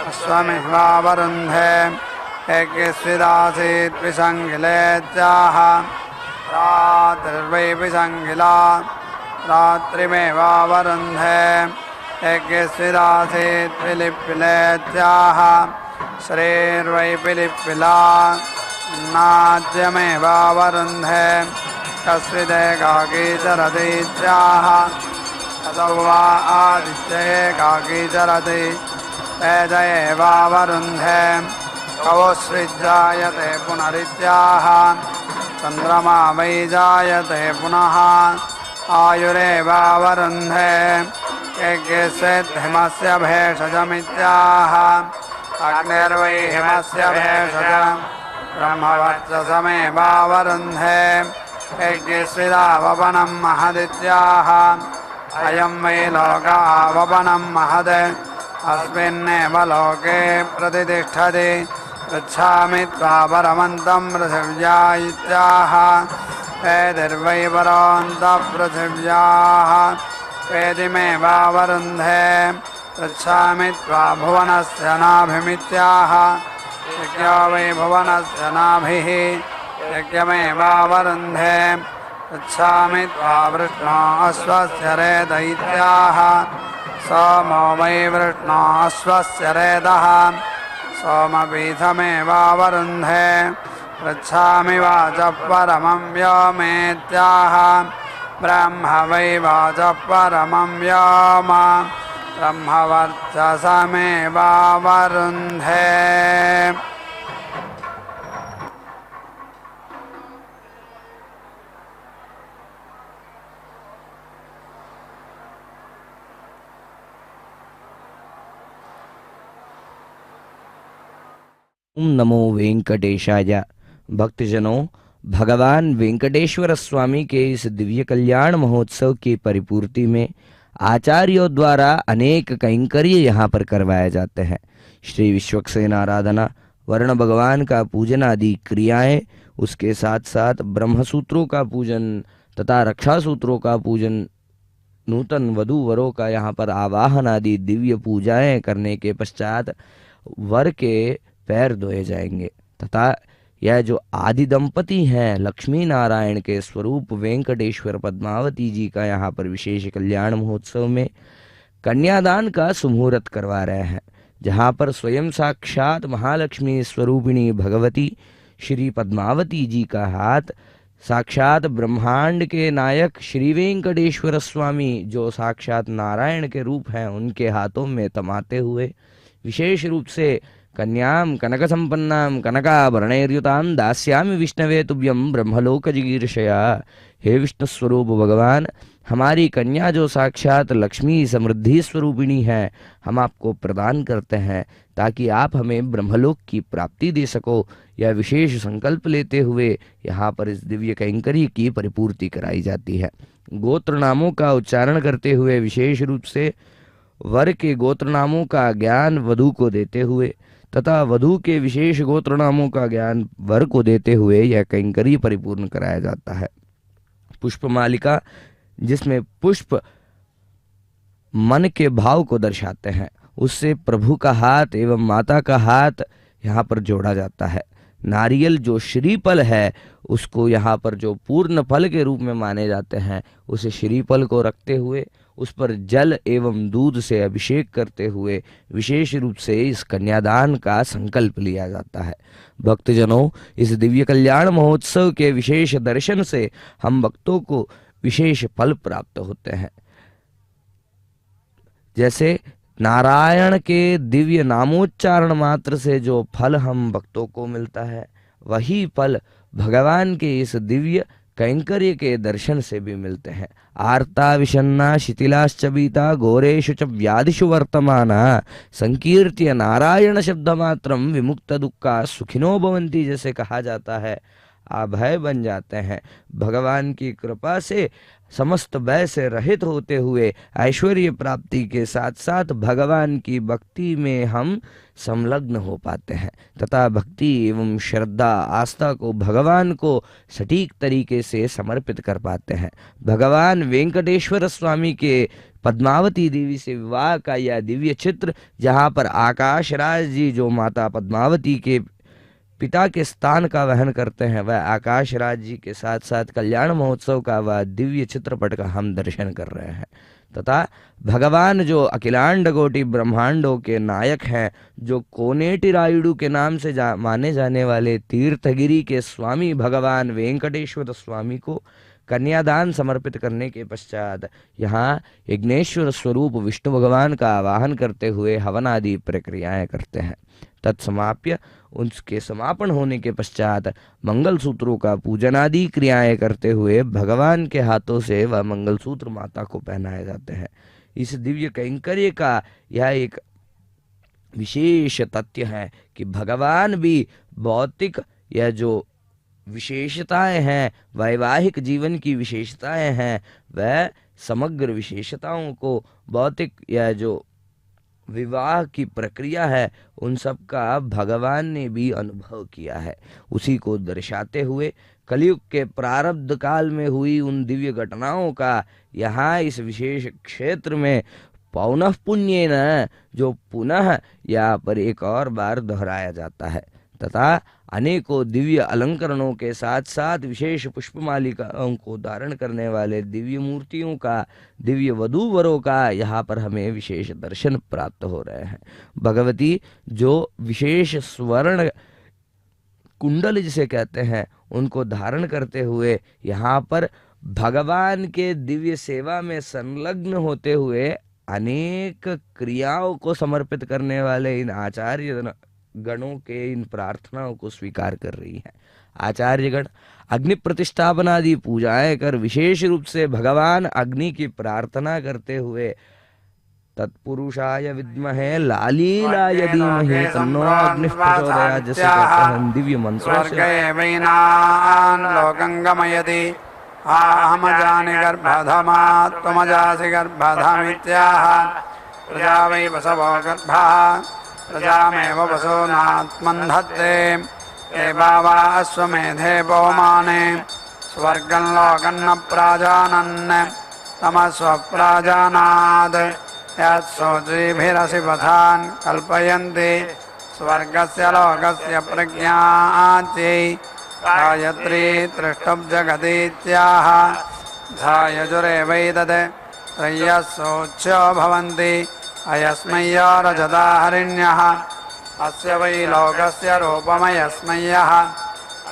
अश्वमिवावरुन्धे यज्ञस्विदासीत् पिशङ्गिलेत्याह रात्रिर्वै पिशङ्गिला रात्रिमेवावरुन्धे यज्ञस्विदासीत् पिलिप्पिलेत्याह श्रीर्वै पिलिप्पिला नाद्यमेवावरुन्धे कस्विदेकाकी चरतीत्याह असौ वा आदित्य एकाकी चरति तेज एवावरुन्धे कवोऽस्विज्जायते पुनरित्याह चन्द्रमा वै जायते पुनः आयुरेवावरुन्धे यज्ञस्येद्धिमस्य भेषजमित्याह अग्निर्वै हिमस्य भेषजम् ब्रह्मवर्चसमेवावरुन्धे यज्ञस्विदावपनं महदित्याह अयं वै लोकावपनं महद् अस्मिन्नेव लोके प्रतितिष्ठति पृच्छामि त्वा परमन्तं पृथिव्या इत्याह वेदिर्वै परोऽन्तः पृथिव्याः वेदिमेवावरुन्धे पृच्छामि त्वा भुवनस्य नाभिमित्याह यज्ञो वै भुवनस्य नाभिः यज्ञमेवावरुन्धे पृच्छामि त्वा वृष्णो अश्वस्य रेत इत्याह सोमो वै वृष्णो अश्वस्य रेतः सोमपीठमेवावरुन्धे पृच्छामि वाचः परमं व्योमेत्याह ब्रह्म वै वाचः परमं व्योम ब्रह्मवर्चसमेवावरुन्धे ओम नमो वेंकटेशाय। भक्तजनों, भगवान वेंकटेश्वर स्वामी के इस दिव्य कल्याण महोत्सव की परिपूर्ति में आचार्यों द्वारा अनेक कैंकर्य यहाँ पर करवाए जाते हैं। श्री विश्वक्सेन आराधना, वर्ण भगवान का पूजन आदि क्रियाएं, उसके साथ साथ ब्रह्मसूत्रों का पूजन तथा रक्षा सूत्रों का पूजन, नूतन वधू वरों का यहाँ पर आवाहन आदि दिव्य पूजाएं करने के पश्चात वर के पैर धोए जाएंगे तथा यह जो आदि दंपति हैं लक्ष्मी नारायण के स्वरूप वेंकटेश्वर पद्मावती जी का यहाँ पर विशेष कल्याण महोत्सव में कन्यादान का सुमुहूर्त करवा रहे हैं, जहाँ पर स्वयं साक्षात महालक्ष्मी स्वरूपिणी भगवती श्री पद्मावती जी का हाथ साक्षात ब्रह्मांड के नायक श्री वेंकटेश्वर स्वामी जो साक्षात नारायण के रूप हैं, उनके हाथों में तमाते हुए विशेष रूप से कन्याम कनक संपन्नाम कनकाभरणैर्युताम दास्यामि विष्णवे तुभ्यम ब्रह्मलोक जिगीर्षया। हे विष्णु स्वरूप भगवान, हमारी कन्या जो साक्षात लक्ष्मी समृद्धि स्वरूपिणी है, हम आपको प्रदान करते हैं ताकि आप हमें ब्रह्मलोक की प्राप्ति दे सको। यह विशेष संकल्प लेते हुए यहाँ पर इस दिव्य कैंकर्य की परिपूर्ति कराई जाती है। गोत्र नामों का उच्चारण करते हुए विशेष रूप से वर के गोत्र नामों का ज्ञान वधू को देते हुए तथा वधू के विशेष गोत्र नामों का ज्ञान वर को देते हुए यह कैंकर्य परिपूर्ण कराया जाता है। पुष्पमालिका, जिसमें पुष्प मन के भाव को दर्शाते हैं, उससे प्रभु का हाथ एवं माता का हाथ यहाँ पर जोड़ा जाता है। नारियल जो श्रीफल है, उसको यहाँ पर जो पूर्ण फल के रूप में माने जाते हैं, उसे श्रीफल को रखते हुए उस पर जल एवं दूध से अभिषेक करते हुए विशेष रूप से इस कन्यादान का संकल्प लिया जाता है। भक्तजनों, इस दिव्य कल्याण महोत्सव के विशेष दर्शन से हम भक्तों को विशेष फल प्राप्त होते हैं। जैसे नारायण के दिव्य नामोच्चारण मात्र से जो फल हम भक्तों को मिलता है, वही फल भगवान के इस दिव्य कैंकर्य के दर्शन से भी मिलते हैं। आर्ता विषन्ना शिथिलाश्च बीता घोरेषु च व्याधिषु वर्तमाना संकीर्त्य नारायण शब्द मात्रम विमुक्त दुक्खा सुखिनो भवन्ति, जैसे कहा जाता है, अभय बन जाते हैं। भगवान की कृपा से समस्त भय से रहित होते हुए ऐश्वर्य प्राप्ति के साथ साथ भगवान की भक्ति में हम संलग्न हो पाते हैं तथा भक्ति एवं श्रद्धा आस्था को भगवान को सटीक तरीके से समर्पित कर पाते हैं। भगवान वेंकटेश्वर स्वामी के पद्मावती देवी से विवाह का यह दिव्य चित्र, जहाँ पर आकाश राज जी जो माता पद्मावती के पिता के स्थान का वहन करते हैं, वह आकाश राज जी के साथ साथ कल्याण महोत्सव का वह दिव्य चित्रपट का हम दर्शन कर रहे हैं। तथा भगवान जो अखिलांड कोटि ब्रह्मांडों के नायक हैं, जो कोनेटी रायुडू के नाम से माने जाने वाले तीर्थगिरी के स्वामी भगवान वेंकटेश्वर स्वामी को कन्यादान समर्पित करने के पश्चात यहाँ यज्ञेश्वर स्वरूप विष्णु भगवान का आवाहन करते हुए हवन आदि प्रक्रियाएं करते हैं। तत्समाप्य उनके समापन होने के पश्चात मंगल सूत्रों का पूजन आदि क्रियाएं करते हुए भगवान के हाथों से वह मंगल सूत्र माता को पहनाए जाते हैं। इस दिव्य कैंकर्य का यह एक विशेष तथ्य है कि भगवान भी भौतिक या जो विशेषताएं हैं, वैवाहिक जीवन की विशेषताएं हैं, वह समग्र विशेषताओं को भौतिक या जो विवाह की प्रक्रिया है, उन सब का भगवान ने भी अनुभव किया है। उसी को दर्शाते हुए कलयुग के प्रारब्ध काल में हुई उन दिव्य घटनाओं का यहाँ इस विशेष क्षेत्र में पौनः पुण्येन जो पुनः यहाँ पर एक और बार दोहराया जाता है तथा अनेकों दिव्य अलंकरणों के साथ साथ विशेष पुष्पमालिकाओं को धारण करने वाले दिव्य मूर्तियों का, दिव्य वधूवरों का यहाँ पर हमें विशेष दर्शन प्राप्त हो रहे हैं। भगवती जो विशेष स्वर्ण कुंडल जिसे कहते हैं, उनको धारण करते हुए यहाँ पर भगवान के दिव्य सेवा में संलग्न होते हुए अनेक क्रियाओं को समर्पित करने वाले इन आचार्य गणों के इन प्रार्थनाओं को स्वीकार कर रही है। आचार्यगण अग्नि प्रतिष्ठापन आदि पूजाएं कर विशेष रूप से भगवान अग्नि की प्रार्थना करते हुए तत्पुरुषाय विद्महे लालीलाय धीमहि तन्नो अग्निः प्रचोदयात् जैसे कहते हैं दिव्य मंत्रों से। लोकं गमयति अहमजानि गर्भधमात् त्वमजासि गर्भधमित्याह प्रजा वै वसवो गर्भः प्रजामेव वसूनात्मन्धत्ते एवावा अश्वमेधे पौमाने स्वर्गं लोकं न प्राजानन् तमस्वप्राजानाद् यत्सोत्रीभिरसि पथान् कल्पयन्ति स्वर्गस्य लोकस्य प्रज्ञात्यै गायत्री त्रिष्टुप् जगतीत्याह धायजुरेवैतत् त्रय्यस्सोच्यो भवन्ति अयस्मय्यो रजता हरिण्यः अस्य वै लोकस्य रूपमयस्मय्यः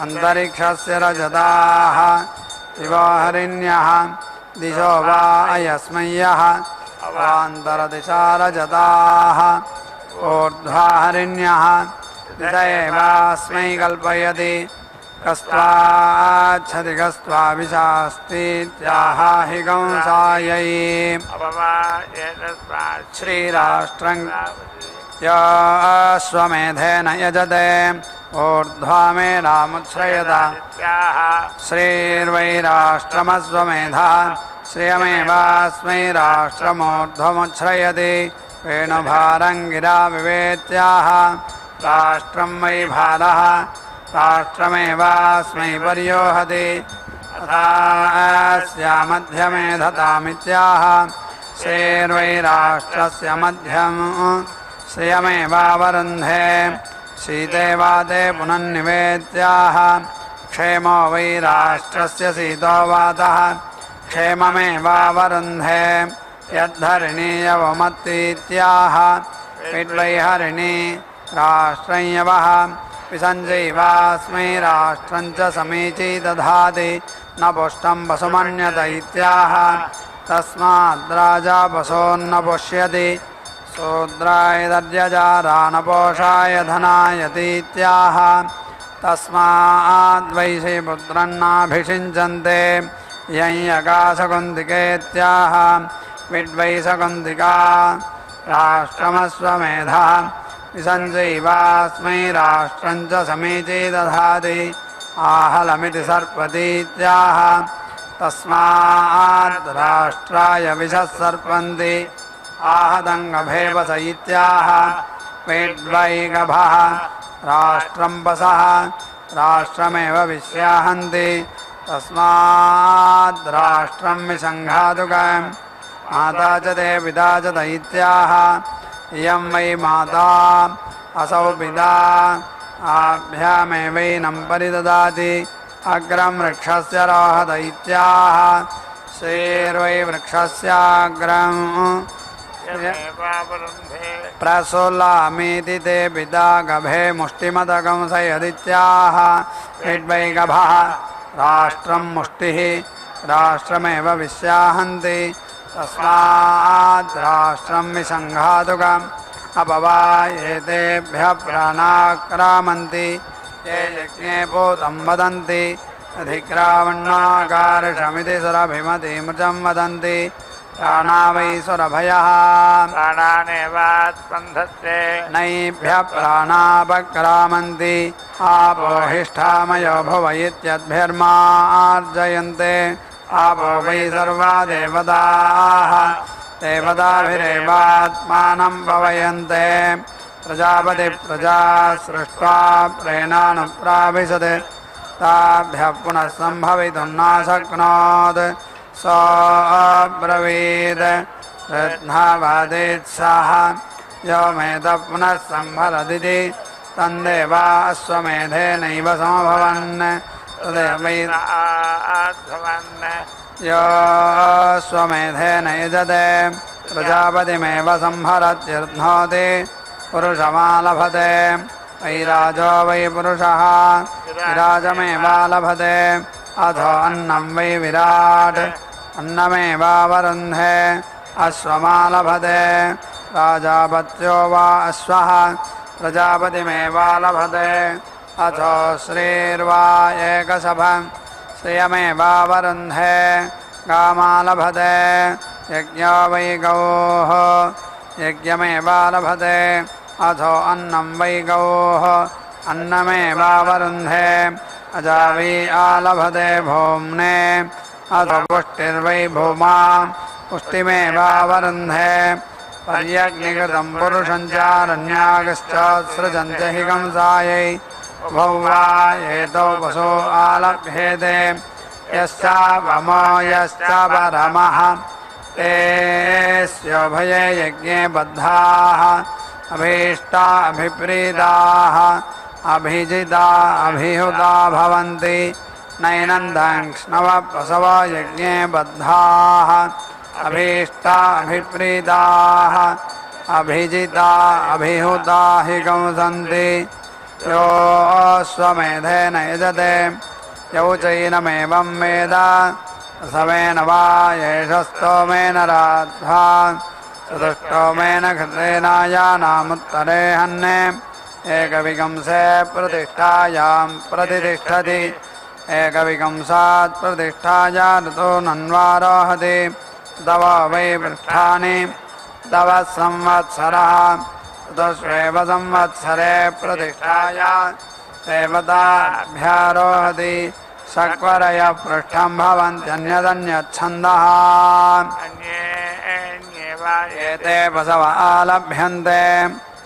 अन्तरिक्षस्य रजताः इव हरिण्यः दिशो वा अयस्मै यः अवान्तरदिशा रजताः ऊर्ध्वा हरिण्यः दिश एवास्मै कल्पयति कस्त्वाच्छति कस्त्वाभिशास्तीत्याह हि कंसायै श्रीराष्ट्रं यश्वमेधेन यजते ऊर्ध्वामेनामुच्छ्रयत श्रीर्वैराष्ट्रमश्वमेधः श्रियमेवास्मै राष्ट्रमूर्ध्वमुच्छ्रयति वेणुभारं गिरा विवेत्याह राष्ट्रं वै भारः राष्ट्रमेवास्मै पर्योहति तथास्यामध्यमे धतामित्याह श्रीर्वैराष्ट्रस्य मध्यं श्रियमेवावरुन्धे शीते वाते पुनन्निवेत्याह क्षेमो वै राष्ट्रस्य शीतो वातः क्षेममेवावरुन्धे यद्धरिणीयवमत्तीत्याह विद्वै हरिणी राष्ट्रं यवः विसञ्जैवास्मै राष्ट्रं च समीची दधाति न पुष्टं वसुमन्यत इत्याह तस्माद्राजा वसोन्न पुष्यति शूद्राय दर्यजारानपोषाय धनायतीत्याह तस्माद्वैषे पुत्रन्नाभिषिञ्चन्ते यं यकाशकुन्तिकेत्याह विद्वैशकुन्तिका राष्ट्रमश्वमेधः विसञ्जैवास्मै राष्ट्रं च समीची दधाति आहलमिति सर्पतीत्याह तस्माद् राष्ट्राय विशः सर्पन्ति आहदङ्गभेवस इत्याह वेद्वैगभः राष्ट्रं वसः राष्ट्रमेव विश्याहन्ति तस्माद् राष्ट्रं विसङ्घातुकम् माता च ते पिता च दैत्याः इयं वै माता असौ पिता आभ्यामेवैनं परिददाति अग्रं वृक्षस्य रोहत इत्याह श्रीर्वै वृक्षस्याग्रं प्रसोलामीति ते पिता गभे मुष्टिमदकं सयदित्याह विद्वै गभः राष्ट्रं मुष्टिः राष्ट्रमेव विश्याहन्ति तस्माद् राष्ट्रं विसङ्घातुकम् अपवायेतेभ्यः प्राणाक्रामन्ति ये यज्ञे पूतं वदन्ति अधिक्रावण्णाकारशमिति सुरभिमतिमृचं वदन्ति प्राणा वै सुरभयः प्राणानेवात्पन्धत्ते नैभ्यः प्राणापक्रामन्ति आपोहिष्ठामयो भुव इत्यद्भिर्मार्जयन्ते आपो वै सर्वा देवताः देवताभिरेवात्मानं पवयन्ते प्रजापति प्रजा सृष्ट्वा प्रेणानुप्राविशत् ताभ्यः पुनः सम्भवितुं न शक्नोत् सोऽब्रवीत् रत्नावादेत्सः यो मेधः पुनः सम्भरदिति तन्देवा अश्वमेधेनैव समभवन् यो स्वमेधेन यजते प्रजापतिमेव संहरत्यर्ध्नोति पुरुषमालभते वैराजो वै पुरुषः विराजमेवालभते अथो अन्नं वै विराट् अन्नमेवावरुन्धे अश्वमालभते राजापत्यो वा अश्वः प्रजापतिमेवालभते अथो श्रीर्वा एकशभम् श्रियमेवावरुन्धे गामालभते यज्ञो वै गौः यज्ञमेवालभते अथो अन्नं वै गौः अन्नमेवावरुन्धे अजावी आलभते भूम्ने अथो पुष्टिर्वै भूमा पुष्टिमेवावरुन्धे पर्यग्निकृतं पुरुषं चारण्यागश्चोत्सृजन्ते हि कंसायै उभौ वा एतौ वसो आलभ्येते यश्चापमो यश्चापरमः तेऽस्योभये यज्ञे बद्धाः अभीष्टा अभिप्रीताः अभिजिता अभिहुता भवन्ति नैनन्दङ्क्ष्णवप्रसव यज्ञे बद्धाः अभीष्टा अभिप्रीताः अभिजिता अभिहुता हि कंसन्ति योऽश्वमेधेन यजते यौ चैनमेवं वेद समेन वा येष स्तोमेन राध्वा चतुष्टोमेन घृतेनायानामुत्तरे हन्ने एकविकंसे प्रतिष्ठायां प्रतिष्ठति एकविकंसात् प्रतिष्ठाया ऋतो नन्वारोहति तव वै पृष्ठानि तव संवत्सरः ऋतुष्वेव संवत्सरे प्रतिष्ठाया देवताभ्यारोहति सक्वरय पृष्ठं भवन्त्यन्यदन्यच्छन्दः एते पशव आलभ्यन्ते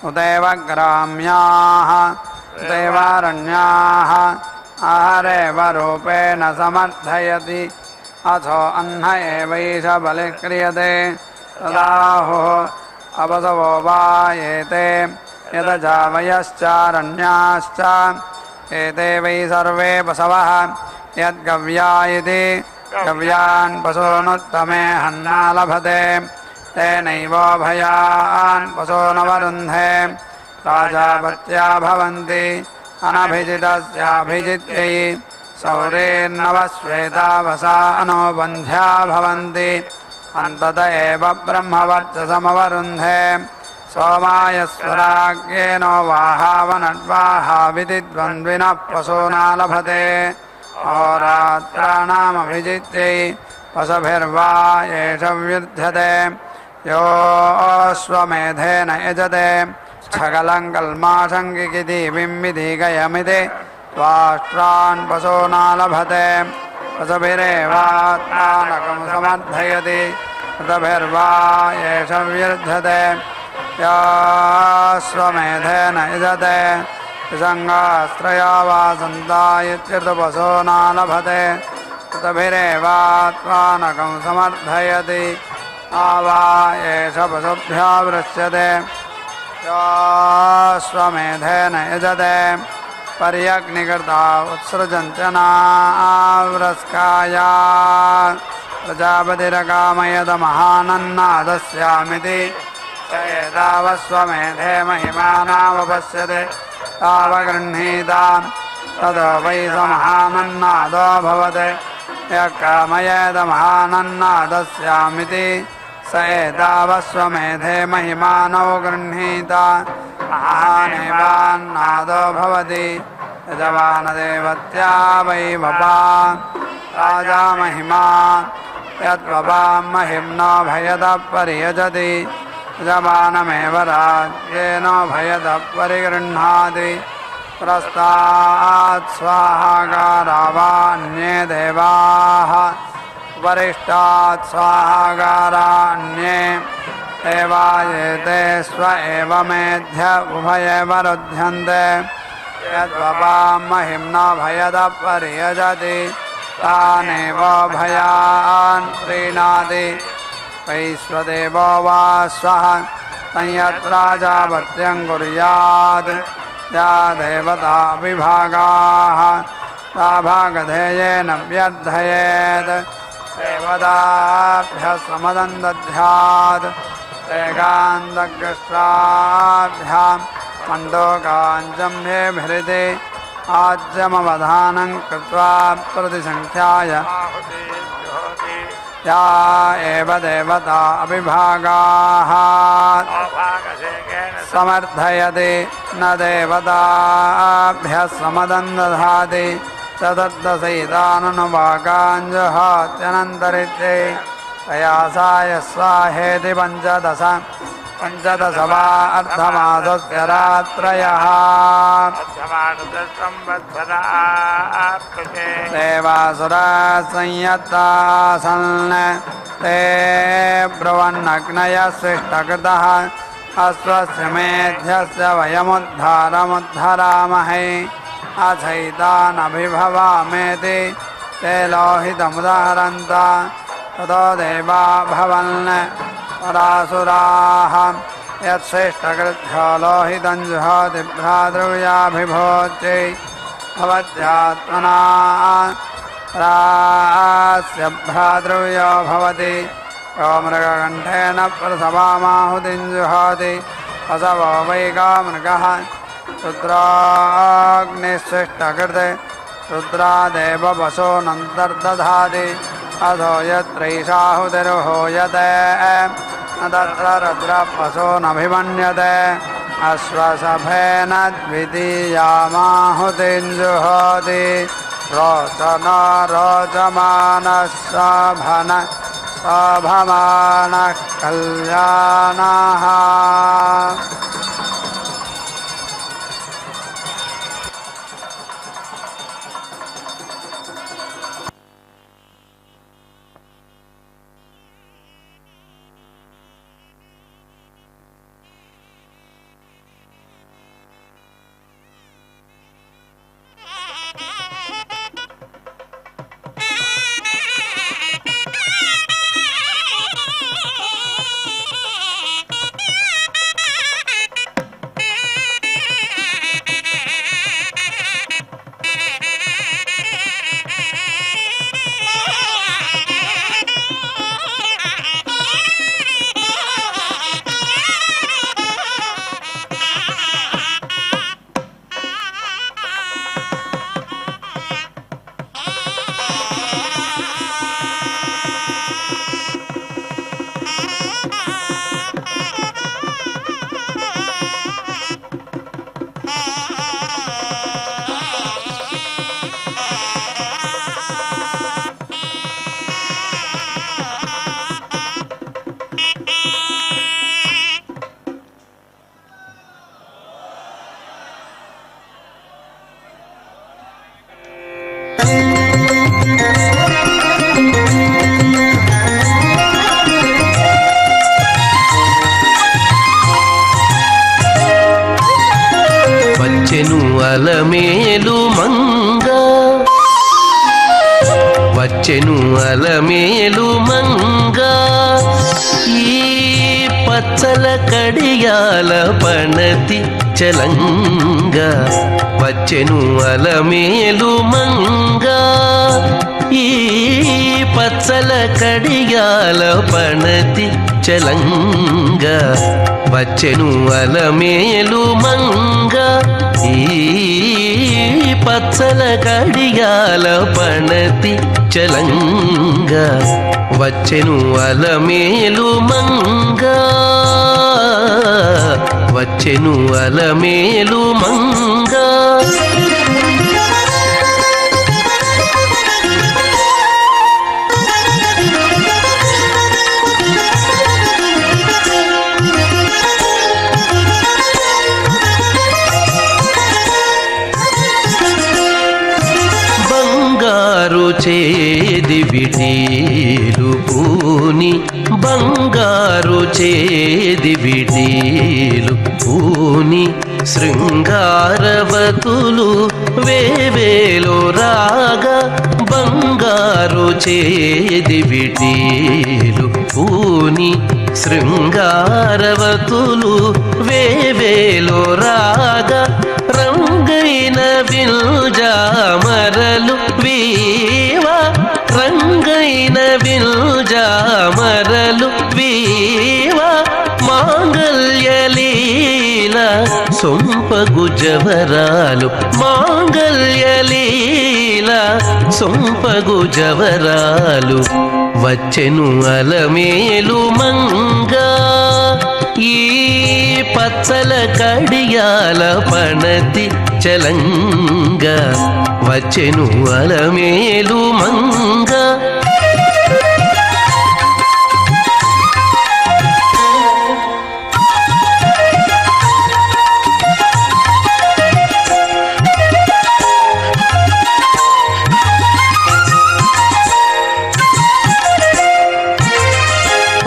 उदेव ग्राम्याः उदेवारण्याः आहारेव रूपेण समर्थयति अथो अह्न एवैष बलिक्रियते तदाहुः अपसवो वा एते यदजावयश्चारण्याश्च एते वै सर्वे पशवः यद्गव्या इति गव्यान् पशूनुत्तमे हन्ना लभते तेनैव भयान् पशूनवरुन्धे प्राजापत्या भवन्ति अनभिजितस्याभिजित्यै सौरेर्नवश्वेतावसा अनुबन्ध्या भवन्ति अन्तत एव ब्रह्मवर्चसमवरुन्धे सोमाय स्वराज्ञेनो वाहावनड्वाहाविति द्वन्द्विनः पशूना लभते अहोरात्राणामभिजित्यै पशुभिर्वा एष व्युध्यते योऽश्वमेधेन यजते छगलं कल्माशङ्किकितीविं विधिगयमिति त्वाष्ट्रान् पशूना लभते पशुभिरेवात्मानकं समर्थयति ऋतभिर्वा एष व्युध्यते योऽश्वमेधेन यजते विसङ्गास्त्रया वा सन्ता इत्यर्थपशूना लभते ऋतभिरेवात्मानकं समर्थयति आवा एष पशुभ्यो वृच्यते योऽश्वमेधेन यजते पर्यग्निकृता उत्सृजन्त्यनावृस्काया प्रजापतिरकामयदमहानन्नादस्यामिति स एतावस्वमेधे महिमानावपश्यते तावगृह्णीतां ततो वै स महानन्नादो भवते यः कामयेदमहानन्नादस्यामिति स एतावस्वमेधे महिमानौ गृह्णीता महानेवान्नादो भवति यजमानदेवत्या वै वपा राजा महिमा यद्वपां महिम्नो भयतः परियजति यजमानमेव राज्येन भयतः परिगृह्णाति पुरस्तात् स्वाहागारा वा अन्ये देवाः उपरिष्टात् स्वाहागारा अन्ये देवायेते स्व एव मेध्य उभयेव रुध्यन्ते यद्वपां महिम्ना भयतः परियजति तानेव भयान् प्रीणाति वैश्वदेवो वा स्वः संयत्राजापत्यं कुर्यात् या देवता विभागाः ता भागधेयेन व्यर्थयेत् देवताभ्यः समदं दद्यात् एकान्तग्रष्टाभ्यां मण्डोकाञ्चम्येभिरिति आज्यमवधानं कृत्वा प्रतिसङ्ख्याय या एव देवता अविभागाः समर्थयति न देवताभ्यः समदं दधाति चतुर्दशैताननुभागाञ्जुहात्यनन्तरित्यै प्रयासाय स्वाहेति पञ्चदश वा अर्धमासस्य रात्रयः देवासुराः संयत्तासन् ते ब्रुवन्नग्नयः सृष्टकृतः अश्वस्य मेध्यस्य वयमुद्धारमुद्धरामहे अथैतानभिभवामेति ते लोहितमुदाहरन्त ततो देवा भवन् परासुराः यत्श्रेष्ठकृभ्यो लोहितं जुहोति भ्रातृव्याभिभोच्यै भवत्यात्मना रास्य भ्रातृव्यो भवति यो मृगकण्ठेन प्रसवामाहुतिं जुहोति असवो वै मृगः रुद्राग्निस्विष्टकृते रुद्रादेव वसो नन्तर्दधाति अधो यत्रैषाहुतिर्हूयते न तत्र रुद्रवसो नभिमन्यते अश्वसभेन द्वितीयामाहुतिं जुहोति रोचनो रोचमानः शोभमानः कल्याणः। వచ్చెను అలమేలు మంగ, వచ్చెను అలమేలు మంగ, ఈ పచ్చల కడియాల పణతి చలంగ. వచ్చెను అలమేలు మంగ, ఈ పచ్చల కడియాల పణతి చలంగ. వచ్చెను అలమేలు మంగ, ఈ పచ్చల కడియాల పణతి చలంగ. వచ్చెను అలమేలు మంగ, వచ్చెను అలమేలు మంగ. చేది విటీలు పూని, బంగారు చేది విటీలు పూని, శృంగారవతులు వేవేలో రాగా. బంగారు చేది విటీలు పూని, శృంగారవతులు వేవేలో రాగా. రంగైన విల్జామరలు వీవా, రంగైన విల్జామరలు వీవా. మాంగల్యలీల సొంపగు జవరాలు, మాంగల్యలీల సొంపగు జవరాలు. వచ్చెను అలమేలు మంగ, ఈ పచ్చల కడియాల పణతి చలంగ. వచ్చెను అలమేలు మంగ.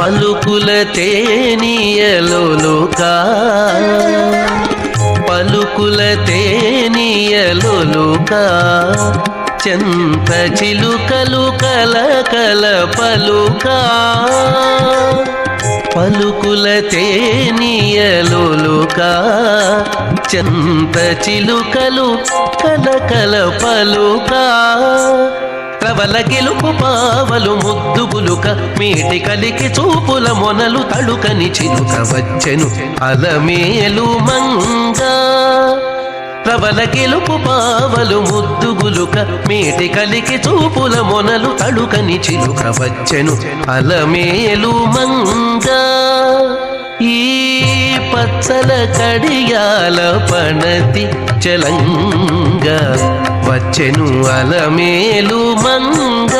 పలుకుల తేనియలోలుకా, పలుకుల తేనియలోలుకా. చెంత చిలుకలు కలకల పలుకా, పలుకుల తేనియలోలుకా. చెంత చిలుకలు కలకల పలుకా. ప్రబల గెలుపు పావలు ముద్దు గులుక, మేటి కలికి చూపుల మొనలు తడుకని చిలుక. వచ్చెను అలమేలు మంగ, ప్రబల గెలుపు పావలు ముద్దుగులుక మేటి కలికి చూపుల మొనలు తడుకని చిలుక వచ్చెను అలమేలు మంగ ఈ పచ్చల కడియాల పణతి చలంగ వచ్చెను అలమేలు మంగ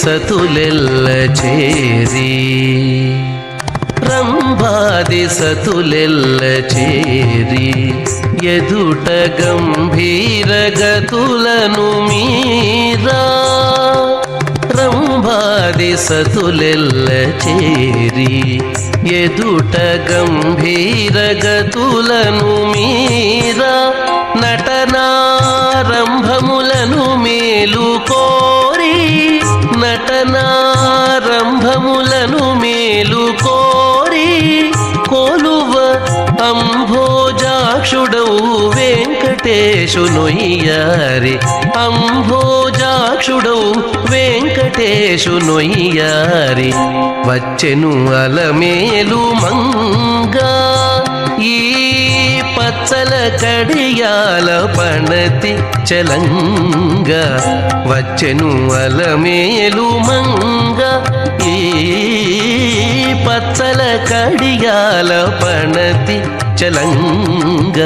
సతులెల్ల చేరి రంభాది సతులెల్ల చేరి ఎదుట గంభీర గతులను మీరా రంభాది సతులెల్ల చేరి ఎదుట గంభీర గతులను మీరా నటనారంభములను మేలు కోరి నటనారంభములను మేలు కోరి కొలువ అంభోజాక్షుడవు వెంకటేశునొయ్యారి అంభోజాక్షుడవు వెంకటేశునొయ్యారి వచ్చెను అలమేలు మంగా ఈ పచ్చల కడియాల పణతి చలంగ వచ్చెను అలమేలు మంగ ఈ పచ్చల కడియాల పణతి చలంగ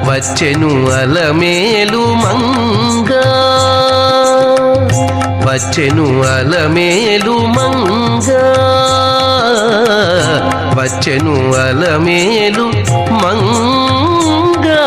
వచ్చెను అలమేలు మంగ వచ్చెను అలమేలు మంగ వచ్చెను అలమేలు మంగా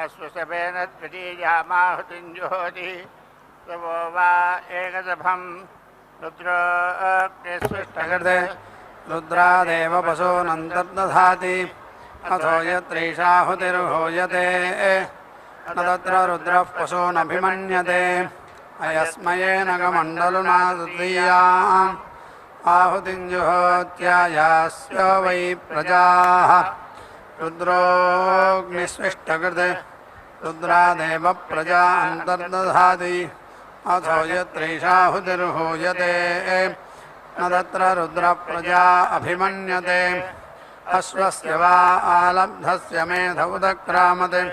अश्वशपेन द्वितीयामाहुतिञ्जुहोति तवो वा एकसभं रुद्रोऽग्निस्विष्टकृते रुद्रादेव पशूनन्तर्दधाति अथो यत्रैषाहुतिर्हूयते न तत्र रुद्रः पशूनभिमन्यते अयस्मयेन कमण्डलुना तृतीयाम् आहुतिञ्जुहोत्यायास्य वै प्रजाः रुद्रोऽग्निस्विष्टकृते रुद्रादेव प्रजा अन्तर्दधाति अथो यत्रैषाहुतिर्हूयते न तत्र रुद्रप्रजा अभिमन्यते अश्वस्य वा आलब्धस्य मेधमुदक्रामते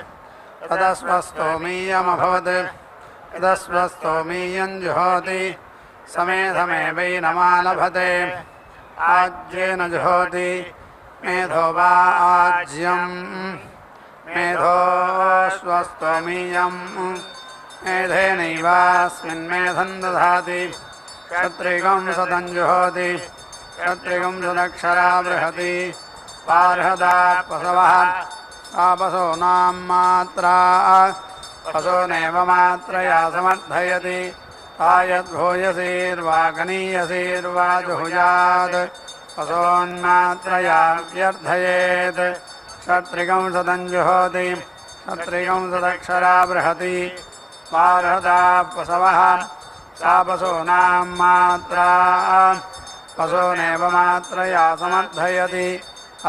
तदस्वस्तोमीयमभवत् तदस्वस्तोमीयं जुहोति समेधमेवैनमालभते आज्येन जुहोति मेधो वा आज्यम् मेधोऽश्वस्तोमीयम् मेधेनैवास्मिन् मेधं दधाति क्षत्रिगं शतं जुहोति क्षत्रिगं सदक्षरा बृहति पार्हदा पशवः सा पशूनां मात्रा पशूनेव मात्रया समर्थयति तायद्भूयसीर्वा गणीयसीर्वा जुहुयात् पशोन्मात्रया व्यर्थयेत् क्षत्रिगं सदं जुहोति क्षत्रिगं सदक्षरा बृहति पार्हता पशवः सा पशूनां मात्रा पशूनेव मात्रया समर्थयति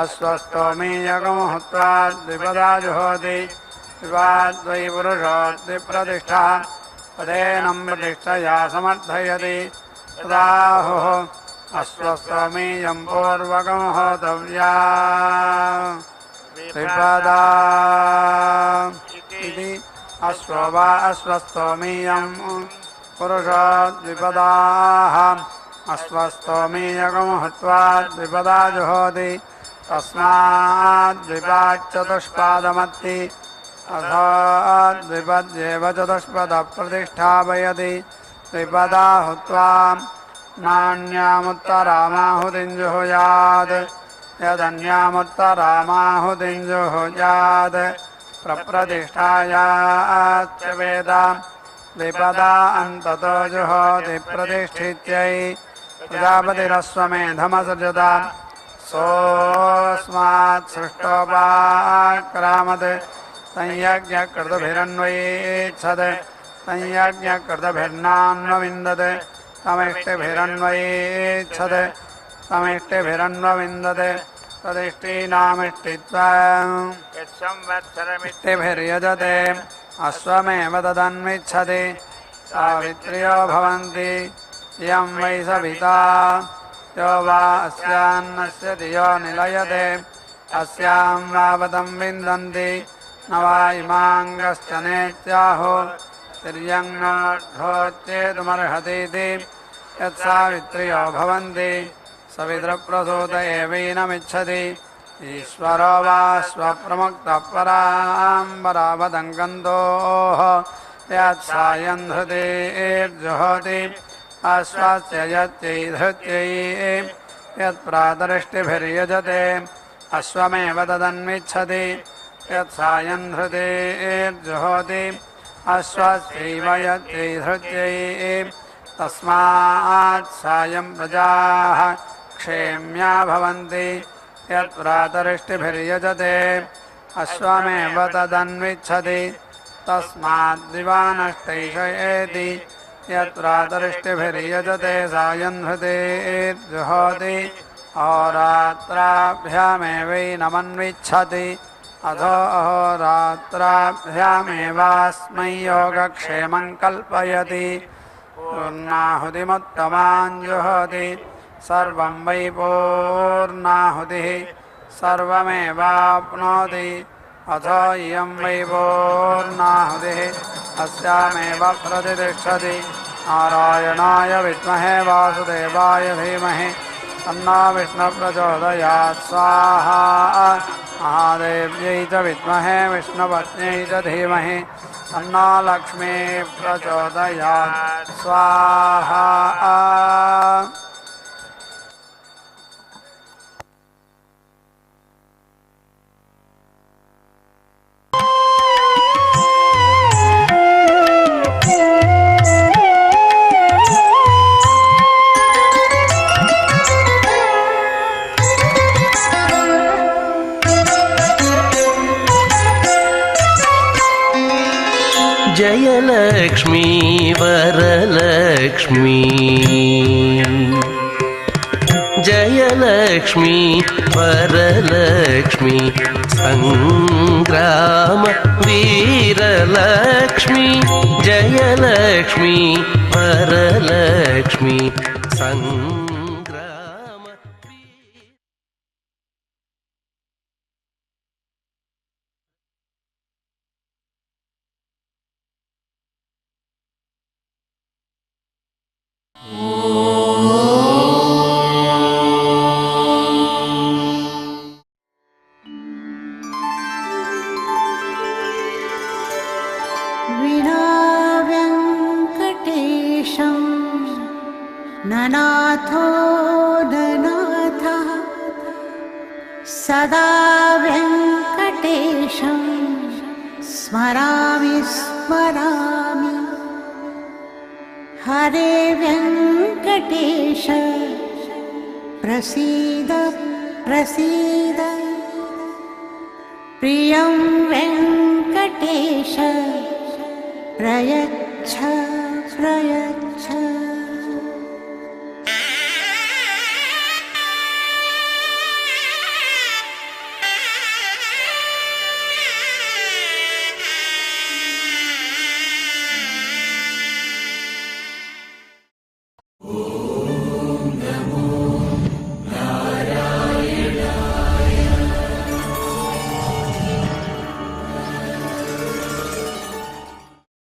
अश्वस्तोमीयकं हुत्वा द्विपदा जुहोति द्विपाद्वै पुरुषो द्विप्रतिष्ठः पदेनं प्रतिष्ठया समर्थयति तदाहुः अश्वस्तोमीयं पूर्वकं होतव्या द्विपदा इति अश्वो वा अश्वस्तोमीयं पुरुषो द्विपदाः अश्वस्तोमीयकं हुत्वा द्विपदा जुहोति तस्मात् द्विपाच्चतुष्पादमत्ति अथो द्विपद्येव चतुष्पदः प्रतिष्ठापयति द्विपदा हुत्वा नान्यामुत्तरामाहुतिं जुहुयात् यदन्यामुत्तरामाहुतिं जुहुयात् प्रप्रतिष्ठायाच्च वेद द्विपदा अन्ततो जुहोति प्रतिष्ठित्यै प्रजापतिरश्वमेधमसृजत सोऽस्मात् सृष्टोपाक्रामत् संयज्ञकृतभिरन्वयेच्छत् संयज्ञकृतभिर्नान्वविन्दत् तमिष्टिभिरन्वयेच्छत् तमिष्टिभिरन्वविन्दत् तदिष्टीनामिष्टित्वा इष्टिभिर्यजते अश्वमेव तदन्विच्छति सावित्र्यो भवन्ति इयं वै सविता यो वा अस्यान्नस्य धियो निलयते अस्यां वावतं विन्दन्ति न वा इमाङ्गश्च नेत्याहो तिर्यं नोद्धोच्चेतुमर्हतीति यत्सावित्र्यो भवन्ति सवितृप्रसूत एवैनमिच्छति ईश्वरो वा स्वप्रमुक्तः पराम्बरावदङ्कन्तोः यत्सायं धृतेर्जुहोति अश्वस्य यच्चैधृत्यै यत्प्रातरिष्टिभिर्यजते अश्वमेव तदन्विच्छति यत्सायं धृतेर्जुहोति अश्वस्यैव यच्चैधृत्यै तस्मात् सायं प्रजाः क्षेम्या भवन्ति यत्प्रातरिष्टिभिर्यजते अश्वमेव तदन्विच्छति तस्मात् दिवानष्टैषयेति यत्प्रातरिष्टिभिर्यजते सायं हृतेर्जुहोति अहोरात्राभ्यामेवैनमन्विच्छति अथो अहोरात्राभ्यामेवास्मै योगक्षेमं कल्पयति पूर्णाहुतिमुत्तमां जुहोति सर्वं वै पूर्णाहुतिः सर्वमेवाप्नोति अथो इयं वै पूर्णाहुतिः अस्यामेव प्रतिष्ठति नारायणाय विद्महे वासुदेवाय धीमहि तन्नो विष्णुप्रचोदयात् स्वाहा महादेव्यै च विद्महे विष्णुपत्न्यै च धीमहि तन्नो लक्ष्मी प्रचोदयात् स्वाहा। जयलक्ष्मी वरलक्ष्मी जयलक्ष्मी वरलक्ष्मी संग्राम वीरलक्ष्मी जयलक्ष्मी वरलक्ष्मी संग्राम विनाव्यङ्कटेशं ननाथो ननाथः सदा व्यङ्कटेशं स्मरामि स्मरामि हरे वेङ्कटेश प्रसीद प्रसीद प्रियं वेङ्कटेश प्रयच्छ प्रयच्छ नमो